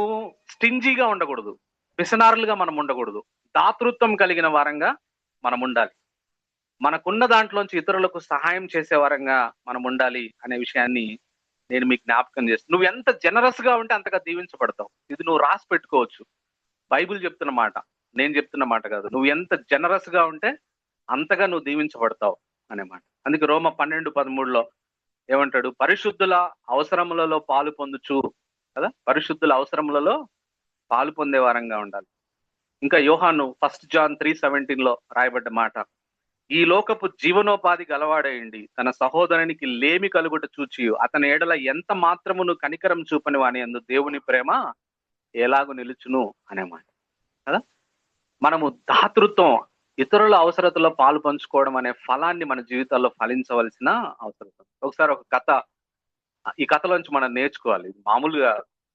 స్టింజీగా ఉండకూడదు, పిసనారులుగా మనం ఉండకూడదు, దాతృత్వం కలిగిన వారంగా మనం ఉండాలి. మనకున్న దాంట్లోంచి ఇతరులకు సహాయం చేసే వారంగా మనం ఉండాలి అనే విషయాన్ని నేను మీకు జ్ఞాపకం చేస్తాను. నువ్వు ఎంత జనరస్ గా ఉంటే అంతగా దీవించబడతావు. ఇది నువ్వు రాసి పెట్టుకోవచ్చు, బైబిల్ చెప్తున్న మాట, నేను చెప్తున్న మాట కాదు. నువ్వు ఎంత జనరస్ గా ఉంటే అంతగా నువ్వు దీవించబడతావు అనే మాట. అందుకే రోమ 12:13లో ఏమంటాడు? పరిశుద్ధుల అవసరములలో పాలు పొందుచు కదా, పరిశుద్ధుల అవసరములలో పాలు పొందే వారంగా ఉండాలి. ఇంకా యోహాను 1 John 3:17లో రాయబడ్డ మాట, ఈ లోకపు జీవనోపాధి గలవాడేయండి తన సహోదరునికి లేమి కలుగుట చూచి అతని ఎడల ఎంత మాత్రమును కనికరం చూపని వాని యందు దేవుని ప్రేమ ఎలాగూ నిలుచును అనే మాట కదా. మనము దాతృత్వం, ఇతరుల అవసరతలో పాలు పంచుకోవడం అనే ఫలాన్ని మన జీవితాల్లో ఫలించవలసిన అవసరం. ఒకసారి ఒక కథ, ఈ కథలోంచి మనం నేర్చుకోవాలి, మామూలుగా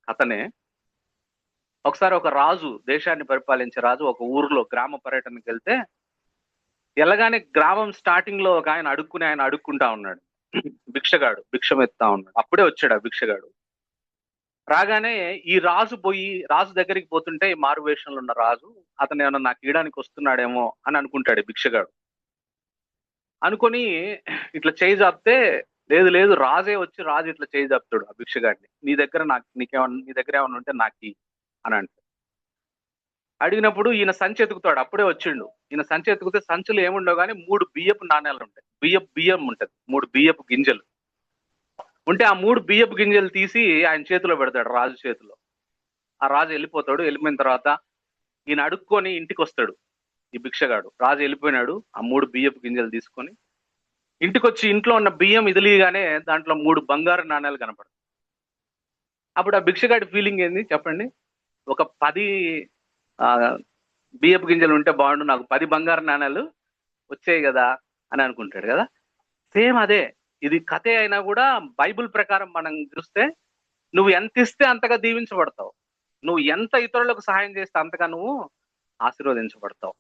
కథనే. ఒకసారి ఒక రాజు, దేశాన్ని పరిపాలించే రాజు ఒక ఊర్లో గ్రామ పర్యటనకి వెళ్తే, ఎలాగానే గ్రామం స్టార్టింగ్ లో ఒక ఆయన అడుక్కుంటా ఉన్నాడు, భిక్షగాడు భిక్షం ఎత్తా ఉన్నాడు. అప్పుడే వచ్చాడు ఆ భిక్షగాడు. రాగానే ఈ రాజు దగ్గరికి పోతుంటే, ఈ మారు వేషంలో ఉన్న రాజు అతను ఏమన్నా నాకు ఇయడానికి వస్తున్నాడేమో అని అనుకుంటాడు ఈ భిక్షగాడు. అనుకొని ఇట్లా చేయి జాపితే, లేదు లేదు రాజే వచ్చి రాజు ఇట్లా చేయి జాపుతాడు ఆ భిక్షగాడిని, నీ దగ్గర ఏమన్నా ఉంటే నాకు అని అంటాడు. అడిగినప్పుడు ఈయన సంచి ఎతుకుతాడు, అప్పుడే వచ్చిండు. ఈయన సంచి ఎతుకుతే సంచులు ఏముండవు కానీ 3 బియ్యపు నాణ్యాలు ఉంటాయి, బియ్యం ఉంటది, 3 బియ్యపు గింజలు ఉంటే ఆ 3 బియ్యపు గింజలు తీసి ఆయన చేతిలో పెడతాడు, రాజు చేతిలో. ఆ రాజు వెళ్ళిపోతాడు. వెళ్ళిపోయిన తర్వాత ఈయన అడుక్కొని ఇంటికి వస్తాడు ఈ భిక్షగాడు. రాజు వెళ్ళిపోయినాడు, ఆ 3 బియ్యపు గింజలు తీసుకొని ఇంటికి వచ్చి ఇంట్లో ఉన్న బియ్యం ఇదిలిగానే దాంట్లో 3 బంగారు నాణ్యాలు కనపడతాయి. అప్పుడు ఆ భిక్షగాడి ఫీలింగ్ ఏంది చెప్పండి? ఒక 10 బియ్యపు గింజలు ఉంటే బాగుండు, నాకు 10 బంగారు నాణ్యాలు వచ్చాయి కదా అని అనుకుంటాడు కదా. సేమ్ అదే, ఇది కథే అయినా కూడా బైబిల్ ప్రకారం మనం చూస్తే నువ్వు ఎంత ఇస్తే అంతగా దీవించబడతావు, నువ్వు ఎంత ఇతరులకు సహాయం చేస్తే అంతగా నువ్వు ఆశీర్వదించబడతావు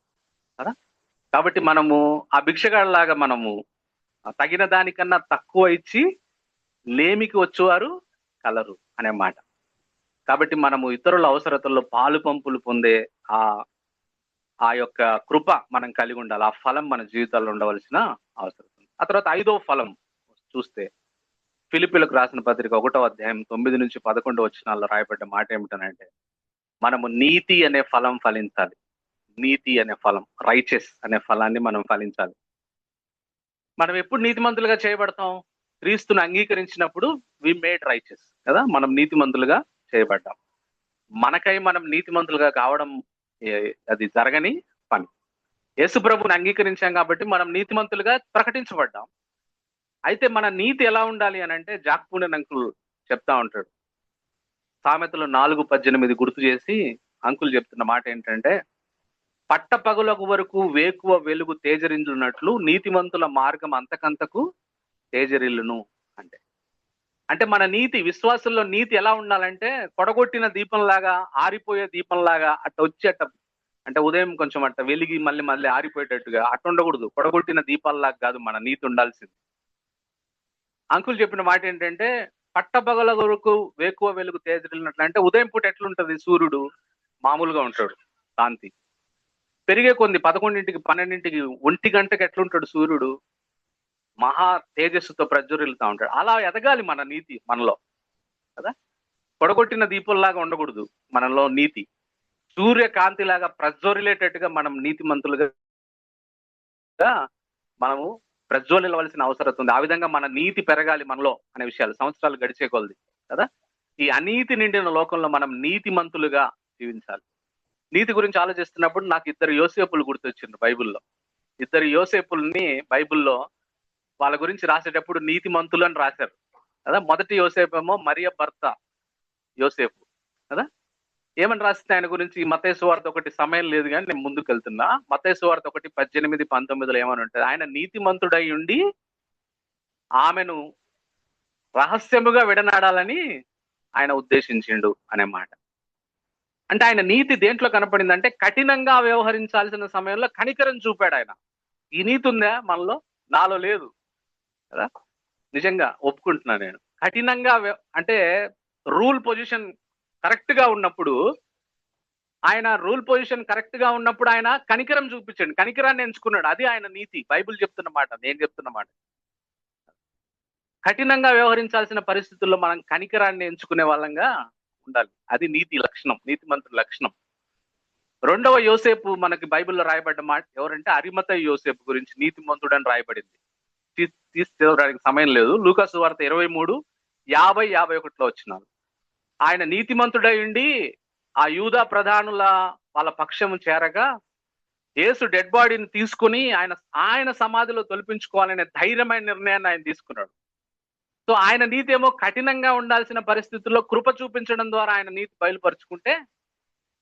కదా. కాబట్టి మనము ఆ భిక్షగాడిలాగా మనము తగిన దానికన్నా తక్కువ ఇచ్చి లేమికి వచ్చేవారు కలరు అనే మాట. కాబట్టి మనము ఇతరుల అవసరతల్లో పాలు పంపులు పొందే ఆ యొక్క కృప మనం కలిగి ఉండాలి. ఆ ఫలం మన జీవితాల్లో ఉండవలసిన అవసరం. ఆ తర్వాత 5వ ఫలం చూస్తే, ఫిలిప్పీలకు రాసిన పత్రిక 1వ అధ్యాయం 9-11 వచనాల్లో రాయబడ్డ మాట ఏమిటనంటే, మనము నీతి అనే ఫలం ఫలించాలి. నీతి అనే ఫలం, రైచెస్ అనే ఫలాన్ని మనం ఫలించాలి. మనం ఎప్పుడు నీతిమంతులుగా చేయబడతాం? క్రీస్తును అంగీకరించినప్పుడు వి మేడ్ రైచెస్ కదా, మనం నీతిమంతులుగా చేయబడ్డాం. మనకై మనం నీతిమంతులుగా కావడం అది జరగని పని. యేసు ప్రభువుని అంగీకరించాం కాబట్టి మనం నీతిమంతులుగా ప్రకటించబడ్డాం. అయితే మన నీతి ఎలా ఉండాలి అని అంటే, జాక్పూనెన్ అంకుల్ చెప్తా ఉంటాడు, సామెతలు 4:18 గుర్తు చేసి అంకుల్ చెప్తున్న మాట ఏంటంటే, పట్టపగలకు వరకు వేకువ వెలుగు తేజరిల్లునట్లు నీతిమంతుల మార్గం అంతకంతకు తేజరిల్లును. అంటే మన నీతి, విశ్వాసుల్లో నీతి ఎలా ఉండాలంటే, కొడగొట్టిన దీపంలాగా, ఆరిపోయే దీపంలాగా అట్ట వచ్చి అంటే ఉదయం కొంచెం అట్ట వెలిగి మళ్ళీ ఆరిపోయేటట్టుగా అట్ట ఉండకూడదు. కొడగొట్టిన దీపాలలాగా కాదు మన నీతి ఉండాల్సింది. అంకుల్ చెప్పిన మాట ఏంటంటే, పట్టపగల వరకు వేకువ వెలుగు తేజరిల్లినట్లు. అంటే ఉదయం పూట ఎట్లుంటది? సూర్యుడు మామూలుగా ఉంటాడు, కాంతి పెరిగే కొంది 11ంటికి 12ంటికి 1 గంటకి ఎట్లుంటాడు సూర్యుడు? మహా తేజస్సుతో ప్రజ్వరిల్లుతా ఉంటాడు. అలా ఎదగాలి మన నీతి మనలో కదా. పొడగొట్టిన దీపంలాగా ఉండకూడదు మనలో నీతి. సూర్యకాంతి లాగా ప్రజ్వరిల్లేటట్టుగా మనం నీతిమంతులుగా మనము ప్రజ్వలించవలసిన అవసరం ఉంది. ఆ విధంగా మన నీతి పెరగాలి మనలో అనే విషయాలు సంవత్సరాలు గడిచే కొలది కదా. ఈ అనీతి నిండిన లోకంలో మనం నీతిమంతులుగా జీవించాలి. నీతి గురించి ఆలోచిస్తున్నప్పుడు నాకు ఇద్దరు యోసేపులు గుర్తొచ్చిండ్రు బైబిల్లో. ఇద్దరు యోసేపుల్ని బైబిల్లో వాళ్ళ గురించి రాసేటప్పుడు నీతిమంతులు అని రాశారు కదా. మొదటి యోసేపు ఏమో మరియ భర్త యోసేపు కదా. ఏమని రాసింది ఆయన గురించి? మత్తయి సువార్త 1 సమయం లేదు కానీ నేను ముందుకు వెళ్తున్నా. మత్తయి సువార్త 1:18-19 ఏమని ఉంటుంది? ఆయన నీతిమంతుడై ఉండి ఆమెను రహస్యముగా విడనాడాలని ఆయన ఉద్దేశించిండు అనే మాట. అంటే ఆయన నీతి దేంట్లో కనపడిందంటే కఠినంగా వ్యవహరించాల్సిన సమయంలో కనికరం చూపాడు ఆయన. ఈ నీతి ఉందా మనలో? నాలో లేదు కదా. నిజంగా ఒప్పుకుంటున్నా నేను. కఠినంగా అంటే రూల్ పొజిషన్ కరెక్ట్ గా ఉన్నప్పుడు, ఆయన రూల్ పొజిషన్ కరెక్ట్ గా ఉన్నప్పుడు ఆయన కనికరం చూపించండి, కనికరాన్ని ఎంచుకున్నాడు. అది ఆయన నీతి. బైబిల్ చెప్తున్న మాట, నేను చెప్తున్న మాట. కఠినంగా వ్యవహరించాల్సిన పరిస్థితుల్లో మనం కనికరాన్ని ఎంచుకునే వాళ్ళంగా ఉండాలి. అది నీతి లక్షణం, నీతిమంతుడి లక్షణం. రెండవ యోసేపు మనకి బైబిల్లో రాయబడ్డ మాట ఎవరంటే అరిమతయి యోసేపు గురించి నీతిమంతుడు అని రాయబడింది. తీసుకోవడానికి సమయం లేదు. లూకా సువార్త 23:50-51 వచ్చినారు. ఆయన నీతిమంతుడై ఉండి ఆ యూదా ప్రధానుల వాళ్ళ పక్షము చేరగా యేసు డెడ్ బాడీని తీసుకుని ఆయన సమాధిలో తొలిపించుకోవాలనే ధైర్యమైన నిర్ణయాన్ని ఆయన తీసుకున్నాడు. సో ఆయన నీతి ఏమో కఠినంగా ఉండాల్సిన పరిస్థితుల్లో కృప చూపించడం ద్వారా ఆయన నీతి బయలుపరుచుకుంటే,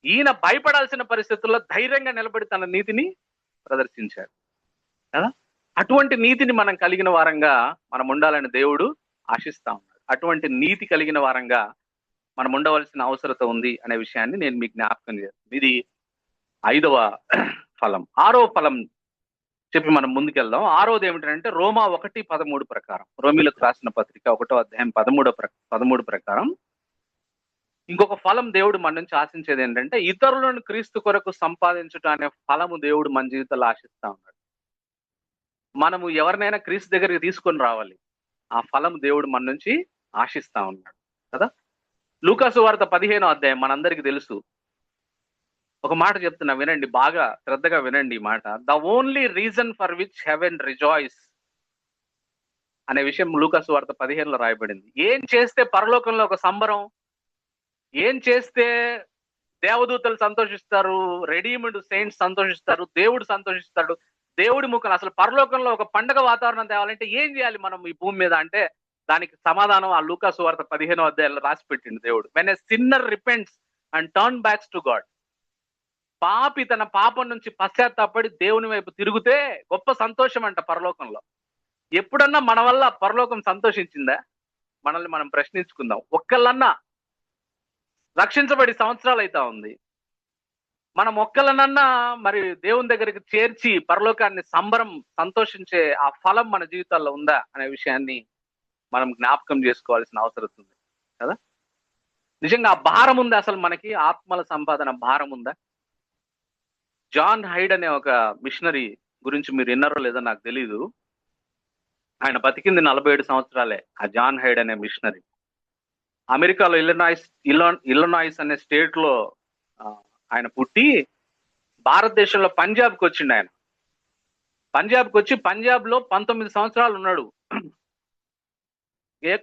ఈయన భయపడాల్సిన పరిస్థితుల్లో ధైర్యంగా నిలబడి తన నీతిని ప్రదర్శించాడు కదా. అటువంటి నీతిని మనం కలిగిన వారంగా మనం ఉండాలని దేవుడు ఆశిస్తా ఉన్నాడు. అటువంటి నీతి కలిగిన వారంగా మనం ఉండవలసిన అవసరత ఉంది అనే విషయాన్ని నేను మీకు జ్ఞాపకం చేస్తాను. ఇది 5వ ఫలం. 6వ ఫలం చెప్పి మనం ముందుకెళ్దాం. 6వది ఏమిటంటే రోమా 1:13 ప్రకారం, రోమిలకు రాసిన పత్రిక 1వ అధ్యాయం 13 ప్రకారం ఇంకొక ఫలం దేవుడు మన నుంచి ఆశించేది ఏంటంటే ఇతరులను క్రీస్తు కొరకు సంపాదించుట అనే ఫలము దేవుడు మన జీవితంలో ఆశిస్తా ఉన్నాడు. మనము ఎవరినైనా క్రీస్తు దగ్గరికి తీసుకొని రావాలి. ఆ ఫలం దేవుడు మన నుంచి ఆశిస్తా ఉన్నాడు కదా. లూకా సువార్త 15వ అధ్యాయం మనందరికీ తెలుసు. ఒక మాట చెప్తున్నా, వినండి, బాగా శ్రద్ధగా వినండి ఈ మాట. The only reason for which heaven rejoice అనే విషయం లూకా సువార్త 15లో రాయబడింది. ఏం చేస్తే పరలోకంలో ఒక సంబరం, ఏం చేస్తే దేవదూతలు సంతోషిస్తారు, రెడీమ్డ్ సెయింట్స్ సంతోషిస్తారు, దేవుడు సంతోషిస్తాడు, దేవుడి ముఖం అసలు పరలోకంలో ఒక పండగ వాతావరణం తేవాలంటే ఏం చేయాలి మనం ఈ భూమి మీద అంటే దానికి సమాధానం ఆ లూకా సువార్త 15వ అధ్యాయంలో రాసి పెట్టిండు దేవుడు. When a sinner repents and turn backs to God, పాపి తన పాపం నుంచి పశ్చాత్తాపడి దేవుని వైపు తిరిగితే గొప్ప సంతోషం అంట పరలోకంలో. ఎప్పుడన్నా మన వల్ల పరలోకం సంతోషించిందా? మనల్ని మనం ప్రశ్నించుకుందాం. ఒక్కళ్ళన్నా రక్షించబడి సంవత్సరాలు అయితా ఉంది, మనం ఒక్కళ్ళనన్నా మరి దేవుని దగ్గరికి చేర్చి పరలోకాన్ని సంబరం సంతోషించే ఆ ఫలం మన జీవితాల్లో ఉందా అనే విషయాన్ని మనం జ్ఞాపకం చేసుకోవాల్సిన అవసరం ఉంది కదా. నిజంగా ఆ భారం ఉందా? అసలు మనకి ఆత్మల సంపాదన భారం ఉందా? జాన్ హైడ్ అనే ఒక మిషనరీ గురించి మీరు విన్నారో లేదో నాకు తెలీదు. ఆయన బతికింది 47 సంవత్సరాలే. ఆ జాన్ హైడ్ అనే మిషనరీ అమెరికాలో ఇల్లనాయిస్ అనే స్టేట్ లో ఆయన పుట్టి భారతదేశంలో పంజాబ్కి వచ్చిండు. ఆయన పంజాబ్కి వచ్చి పంజాబ్ లో 19 సంవత్సరాలు ఉన్నాడు.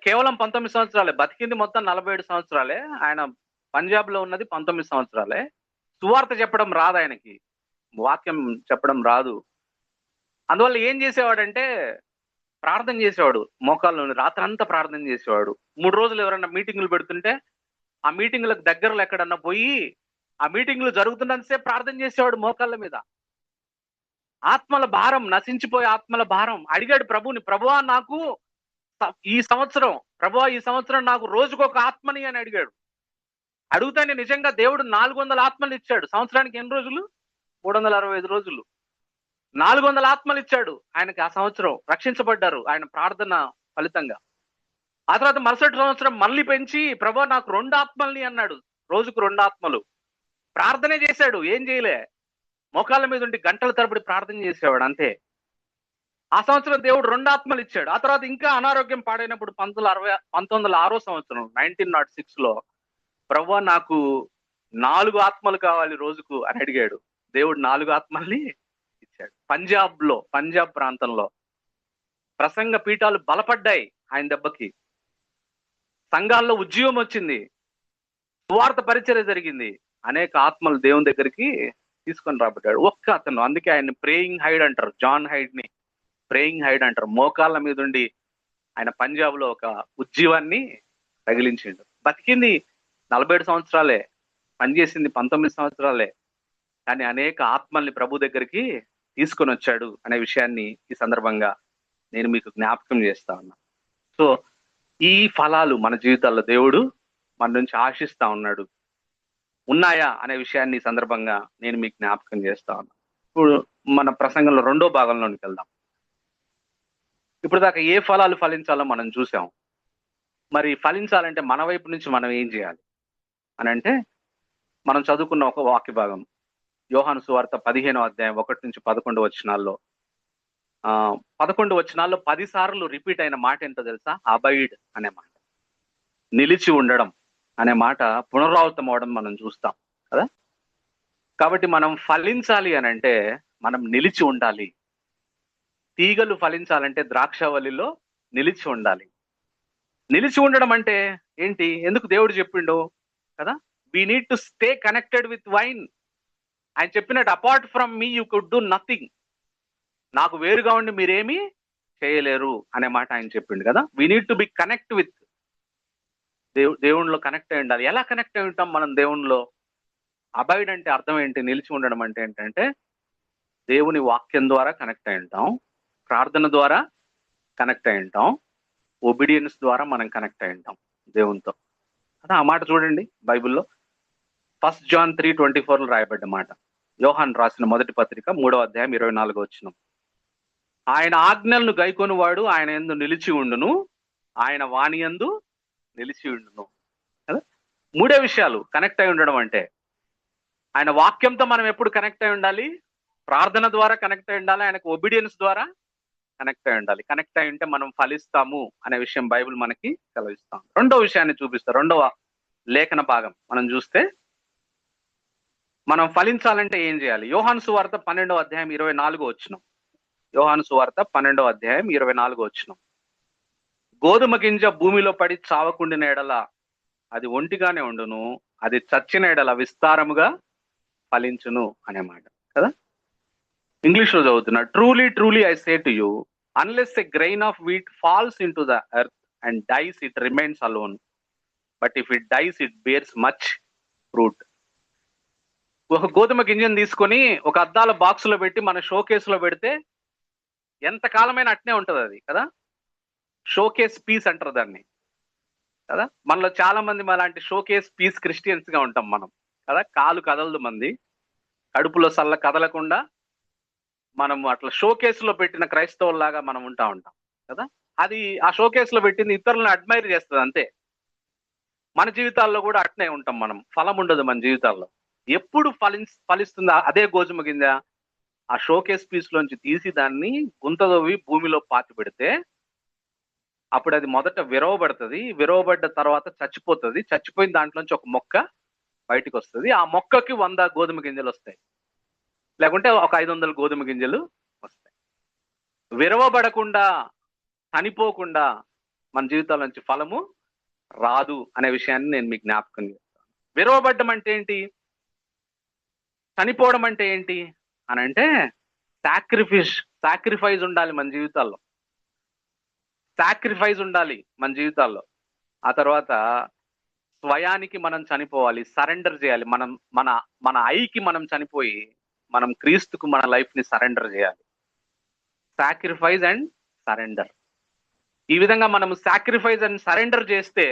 కేవలం 19 సంవత్సరాలే, బతికింది మొత్తం 47 సంవత్సరాలే. ఆయన పంజాబ్ లో ఉన్నది 19 సంవత్సరాలే. సువార్త చెప్పడం రాదు ఆయనకి, వాక్యం చెప్పడం రాదు. అందువల్ల ఏం చేసేవాడంటే ప్రార్థన చేసేవాడు. మోకాల్లో రాత్రంతా ప్రార్థన చేసేవాడు. 3 రోజులు ఎవరన్నా మీటింగులు పెడుతుంటే ఆ మీటింగులకు దగ్గరలో ఎక్కడన్నా పోయి ఆ మీటింగులు జరుగుతున్నంతసేపు ప్రార్థన చేసేవాడు మోకాళ్ళ మీద. ఆత్మల భారం, నశించిపోయే ఆత్మల భారం. అడిగాడు ప్రభుని, ప్రభువా నాకు ఈ సంవత్సరం నాకు రోజుకొక ఆత్మని అని అడిగాడు. అడుగుతానే నిజంగా దేవుడు 400 ఆత్మలు ఇచ్చాడు. సంవత్సరానికి ఎన్ని రోజులు? 365 రోజులు. 400 ఆత్మలు ఇచ్చాడు ఆయనకి. ఆ సంవత్సరం రక్షించబడ్డారు ఆయన ప్రార్థన ఫలితంగా. ఆ తర్వాత మరుసటి సంవత్సరం మళ్ళీ పెంచి ప్రభువా నాకు 2 ఆత్మల్ని అన్నాడు. రోజుకు 2 ఆత్మలు. ప్రార్థనే చేశాడు, ఏం చేయలే. మోకాళ్ళ మీద ఉండి గంటల తరబడి ప్రార్థన చేసేవాడు అంతే. ఆ సంవత్సరం దేవుడు 2 ఆత్మలు ఇచ్చాడు. ఆ తర్వాత ఇంకా అనారోగ్యం పాడైనప్పుడు 1906 సంవత్సరం 1906 లో ప్రభువా నాకు 4 ఆత్మలు కావాలి రోజుకు అని అడిగాడు. దేవుడు 4 ఆత్మల్ని ఇచ్చాడు. పంజాబ్ ప్రాంతంలో ప్రసంగ పీఠాలు బలపడ్డాయి ఆయన దెబ్బకి. సంఘాల్లో ఉద్యమం వచ్చింది, సువార్త పరిచర్య జరిగింది. అనేక ఆత్మలు దేవుని దగ్గరికి తీసుకొని రాబడ్డాడు. ఒక్క అతను, అందుకే ఆయన ప్రేయింగ్ హైడ్ అంటారు. జాన్ హైడ్ ని ప్రేయింగ్ హైడ్ అంటారు. మోకాళ్ళ మీద ఉండి ఆయన పంజాబ్ లో ఒక ఉజ్జీవాన్ని తగిలించిండు. బతికింది 47 సంవత్సరాలే, పనిచేసింది 19 సంవత్సరాలే, కానీ అనేక ఆత్మల్ని ప్రభు దగ్గరికి తీసుకొని వచ్చాడు అనే విషయాన్ని ఈ సందర్భంగా నేను మీకు జ్ఞాపకం చేస్తా ఉన్నా. సో ఈ ఫలాలు మన జీవితాల్లో దేవుడు మన నుంచి ఆశిస్తా ఉన్నాడు. ఉన్నాయా అనే విషయాన్ని ఈ సందర్భంగా నేను మీకు జ్ఞాపకం చేస్తా ఉన్నా. ఇప్పుడు మన ప్రసంగంలో రెండో భాగంలోనికి వెళ్దాం. ఇప్పుడు దాకా ఏ ఫలాలు ఫలించాలో మనం చూసాం. మరి ఫలించాలంటే మన వైపు నుంచి మనం ఏం చేయాలి అని అంటే, మనం చదువుకున్న ఒక వాక్య భాగం యోహాను సువార్త 15వ అధ్యాయం 1 నుంచి 11 వచనాల్లో 11 వచనాల్లో 10 సార్లు రిపీట్ అయిన మాట ఏంటో తెలుసా? అబైడ్ అనే మాట, నిలిచి ఉండడం అనే మాట పునరావృతం అవడం మనం చూస్తాం కదా. కాబట్టి మనం ఫలించాలి అని అంటే మనం నిలిచి ఉండాలి. తీగలు ఫలించాలంటే ద్రాక్షవల్లిలో నిలిచి ఉండాలి. నిలిచి ఉండడం అంటే ఏంటి? ఎందుకు దేవుడు చెప్పిండు కదా, we need to stay connected with wine. ఆయన చెప్పినట్టు apart from me you could do nothing. నాకు వేరుగా ఉండి మీరేమీ చేయలేరు అనే మాట ఆయన చెప్పిండు కదా. We need to be connect with దేవుణ్ణిలో కనెక్ట్ అయి ఉండాలి. ఎలా కనెక్ట్ అయి ఉంటాం మనం దేవుణ్ణిలో? అబైడ్ అంటే అర్థం ఏంటి? నిలిచి ఉండడం అంటే ఏంటంటే దేవుని వాక్యం ద్వారా కనెక్ట్ అయి ఉంటాం, ప్రార్థన ద్వారా కనెక్ట్ అయి ఉంటాం, ఒబీడియన్స్ ద్వారా మనం కనెక్ట్ అయి ఉంటాం దేవునితో. అదే ఆ మాట చూడండి బైబిల్లో 1 John 3:24 రాయబడ్డ మాట. యోహాన్ రాసిన మొదటి పత్రిక 3వ అధ్యాయం 24వ వచనం. ఆయన ఆజ్ఞలను గైకొని వాడు ఆయన యందు నిలిచి ఉండును, ఆయన వాణి యందు నిలిచి ఉండును కదా. మూడే విషయాలు కనెక్ట్ అయి ఉండడం అంటే. ఆయన వాక్యంతో మనం ఎప్పుడు కనెక్ట్ అయి ఉండాలి? ప్రార్థన ద్వారా కనెక్ట్ అయి ఉండాలి, ఆయనకు ఒబీడియన్స్ ద్వారా కనెక్ట్ అయి ఉండాలి. కనెక్ట్ అయి ఉంటే మనం ఫలిస్తాము అనే విషయం బైబిల్ మనకి సెలవిస్తాం. రెండో విషయాన్ని చూపిస్తారు. రెండవ లేఖన భాగం మనం చూస్తే, మనం ఫలించాలంటే ఏం చేయాలి? యోహాను సువార్త 12వ అధ్యాయం 24వ వచనం. యోహాను సువార్త 12వ అధ్యాయం 24వ వచనం. గోధుమ గింజ భూమిలో పడి చావకుండిన ఎడల అది ఒంటిగానే ఉండును, అది చచ్చిన ఎడల విస్తారముగా ఫలించును అనే మాట కదా. ఇంగ్లీష్ లో చదువుతున్నా. Truly truly I say to you, unless a grain of wheat falls into the earth and dies, it remains alone, but if it dies it bears much fruit. ఒక గోధుమ గింజను తీసుకొని ఒక అద్దాల బాక్స్ లో పెట్టి మన షోకేస్ లో పెడితే ఎంత కాలమైనా అట్నే ఉంటది అది కదా. షోకేస్ పీస్ అంటారు దాన్ని కదా. మనలో చాలా మంది అలాంటి షోకేస్ పీస్ క్రిస్టియన్స్ గా ఉంటాం మనం కదా. కాలు కదలదు మంది, కడుపులో సల్ల కదలకుండా మనం అట్లా షోకేస్ లో పెట్టిన క్రైస్తవుల్లాగా మనం ఉంటాం కదా. అది ఆ షోకేస్ లో పెట్టింది ఇతరులను అడ్మైర్ చేస్తుంది అంతే. మన జీవితాల్లో కూడా అట్నే ఉంటాం మనం. ఫలం ఉండదు మన జీవితాల్లో. ఎప్పుడు ఫలిస్తుందా అదే గోధుమ గింజ? ఆ షోకేస్ పీస్ లోంచి తీసి దాన్ని గుంతదోవి భూమిలో పాతి పెడితే అప్పుడు అది మొదట విరవబడుతుంది. విరవబడ్డ తర్వాత చచ్చిపోతుంది. చచ్చిపోయిన దాంట్లోంచి ఒక మొక్క బయటకు వస్తుంది. ఆ మొక్కకి 100 గోధుమ గింజలు వస్తాయి, లేకుంటే ఒక 500 గోధుమ గింజలు వస్తాయి. విరవబడకుండా, చనిపోకుండా మన జీవితాల నుంచి ఫలము రాదు అనే విషయాన్ని నేను మీకు జ్ఞాపకం చేస్తాను. విరవబడ్డం అంటే ఏంటి? చనిపోవడం అంటే ఏంటి అని అంటే, సాక్రిఫైస్ ఉండాలి మన జీవితాల్లో. సాక్రిఫైస్ ఉండాలి మన జీవితాల్లో. ఆ తర్వాత స్వయానికి మనం చనిపోవాలి, సరెండర్ చేయాలి. మనం మన ఐకి మనం చనిపోయి మనం క్రీస్తుకు మన లైఫ్ ని సరెండర్ చేయాలి. Sacrifice and surrender. ఈ విధంగా మనం సాక్రిఫైస్ అండ్ సరెండర్ చేస్తే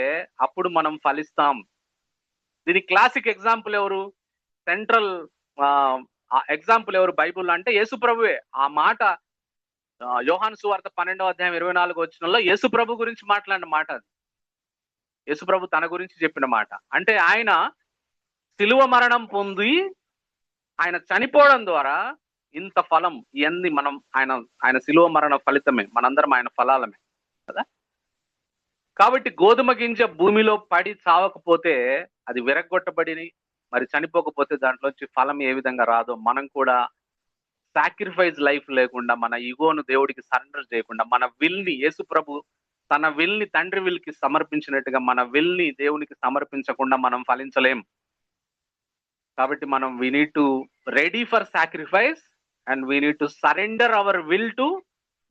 అప్పుడు మనం ఫలిస్తాం. దీనికి క్లాసిక్ ఎగ్జాంపుల్ ఎవరు? సెంట్రల్ ఎగ్జాంపుల్ ఎవరు బైబుల్ అంటే? యేసు ప్రభువే. ఆ మాట యోహాను సువార్త 12వ అధ్యాయం 24వ వచనంలో యేసు ప్రభు గురించి మాట్లాడిన మాట అది. యేసు ప్రభు తన గురించి చెప్పిన మాట. అంటే ఆయన శిలువ మరణం పొంది ఆయన చనిపోవడం ద్వారా ఇంత ఫలం, ఇవన్నీ మనం ఆయన శిలువ మరణ ఫలితమే, మనందరం ఆయన ఫలాలమే కదా. కాబట్టి గోధుమ గింజ భూమిలో పడి చావకపోతే, అది విరగొట్టబడి మరి చనిపోకపోతే దాంట్లోంచి ఫలం ఏ విధంగా రాదో, మనం కూడా సాక్రిఫైస్ లైఫ్ లేకుండా, మన ఈగోను దేవుడికి సరెండర్ చేయకుండా, మన విల్ ని, యేసు ప్రభు తన విల్ ని తండ్రి విల్ కి సమర్పించినట్టుగా మన విల్ ని దేవునికి సమర్పించకుండా మనం ఫలించలేం. కాబట్టి మనం we need to ready for sacrifice and we need to surrender our will to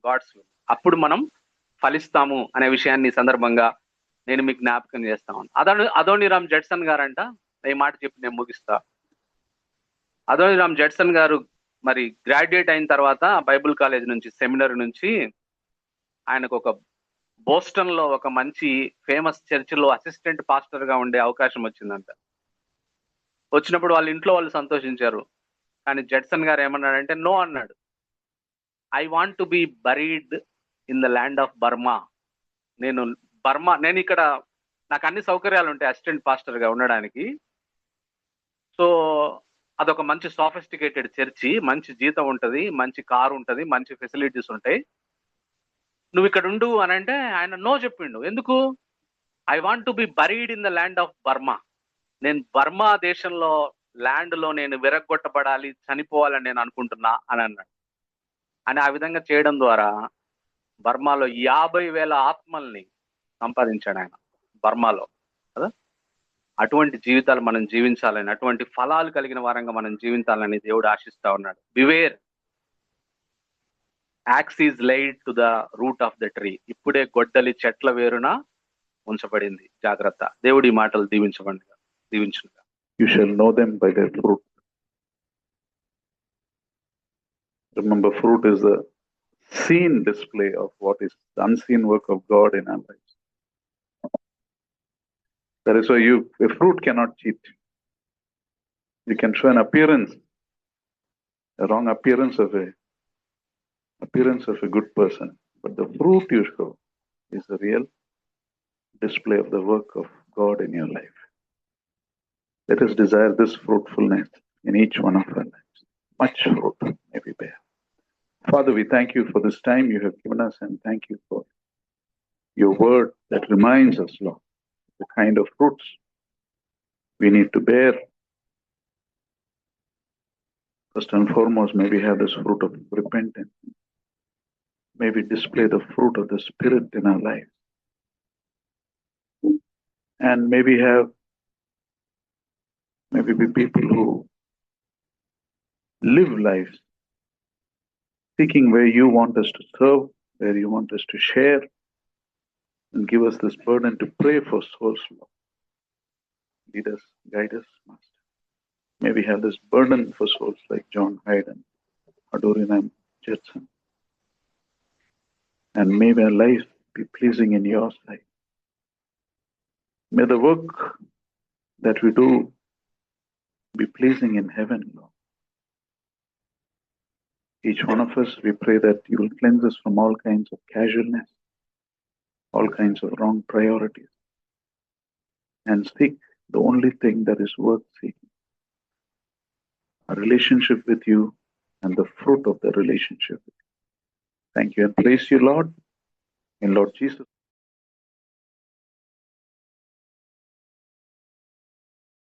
God's will. అప్పుడు మనం ఫలిస్తాము అనే విషయాన్ని ఈ సందర్భంగా నేను మీకు జ్ఞాపకం చేస్తాను. అదోనీరామ్ జడ్సన్ గారంట, ఈ మాట చెప్పి నేను ముగిస్తా. అదోనీరామ్ జడ్సన్ గారు మరి గ్రాడ్యుయేట్ అయిన తర్వాత బైబిల్ కాలేజ్ నుంచి, సెమినరీ నుంచి, ఆయనకు ఒక బోస్టన్ లో ఒక మంచి ఫేమస్ చర్చిలో అసిస్టెంట్ పాస్టర్ గా ఉండే అవకాశం వచ్చిందంట. వచ్చినప్పుడు వాళ్ళ ఇంట్లో వాళ్ళు సంతోషించారు. కానీ జడ్సన్ గారు ఏమన్నాడంటే నో అన్నాడు. I want to be buried in the land of Burma. నేను ఇక్కడ నాకు అన్ని సౌకర్యాలు ఉంటాయి అసిస్టెంట్ పాస్టర్ గా ఉండడానికి. సో అదొక మంచి సోఫిస్టికేటెడ్ చర్చి, మంచి జీతం ఉంటది, మంచి కారు ఉంటది, మంచి ఫెసిలిటీస్ ఉంటాయి, నువ్వు ఇక్కడ ఉండు అని అంటే ఆయన నో చెప్పిండు. ఎందుకు? I want to be buried in the land of Burma. నేను బర్మా దేశంలో ల్యాండ్ లో నేను విరగ్గొట్టబడాలి, చనిపోవాలని నేను అనుకుంటున్నా అని అన్నాడు. అని ఆ విధంగా చేయడం ద్వారా బర్మాలో 50,000 ఆత్మల్ని సంపాదించాడు ఆయన బర్మాలో కదా. అటువంటి జీవితాలు మనం జీవించాలని, అటువంటి ఫలాలు కలిగిన వారంగా మనం జీవించాలని దేవుడు ఆశిస్తా ఉన్నాడు. Beware, axe is laid to the root of the tree. ఇప్పుడే గొడ్డలి చెట్ల వేరున ఉంచబడింది, జాగ్రత్త. దేవుడి మాటలు దీవించునుగా. You shall know them by their fruit. Remember, fruit is the seen display of what is the unseen work of God in our lives. That is why a fruit cannot cheat. You can show an appearance, a wrong appearance of a good person, but the fruit you show is the real display of the work of God in your life. Let us desire this fruitfulness in each one of our lives. Much fruit may we bear. Father, we thank you for this time you have given us, and thank you for your word that reminds us, Lord, the kind of fruits we need to bear. First and foremost, may we have this fruit of repentance. May we display the fruit of the Spirit in our lives. And may we be people who live lives seeking where you want us to serve, where you want us to share, and give us this burden to pray for souls, Lord. Lead us, guide us, Master. May we have this burden for souls like John Hyde and Adoniram Judson. And may our life be pleasing in your sight. May the work that we do be pleasing in heaven, Lord. Each one of us, we pray that you will cleanse us from all kinds of casualness, all kinds of wrong priorities, and seek the only thing that is worth seeking, a relationship with you and the fruit of the relationship with you. Thank you and praise you, Lord, in Lord Jesus.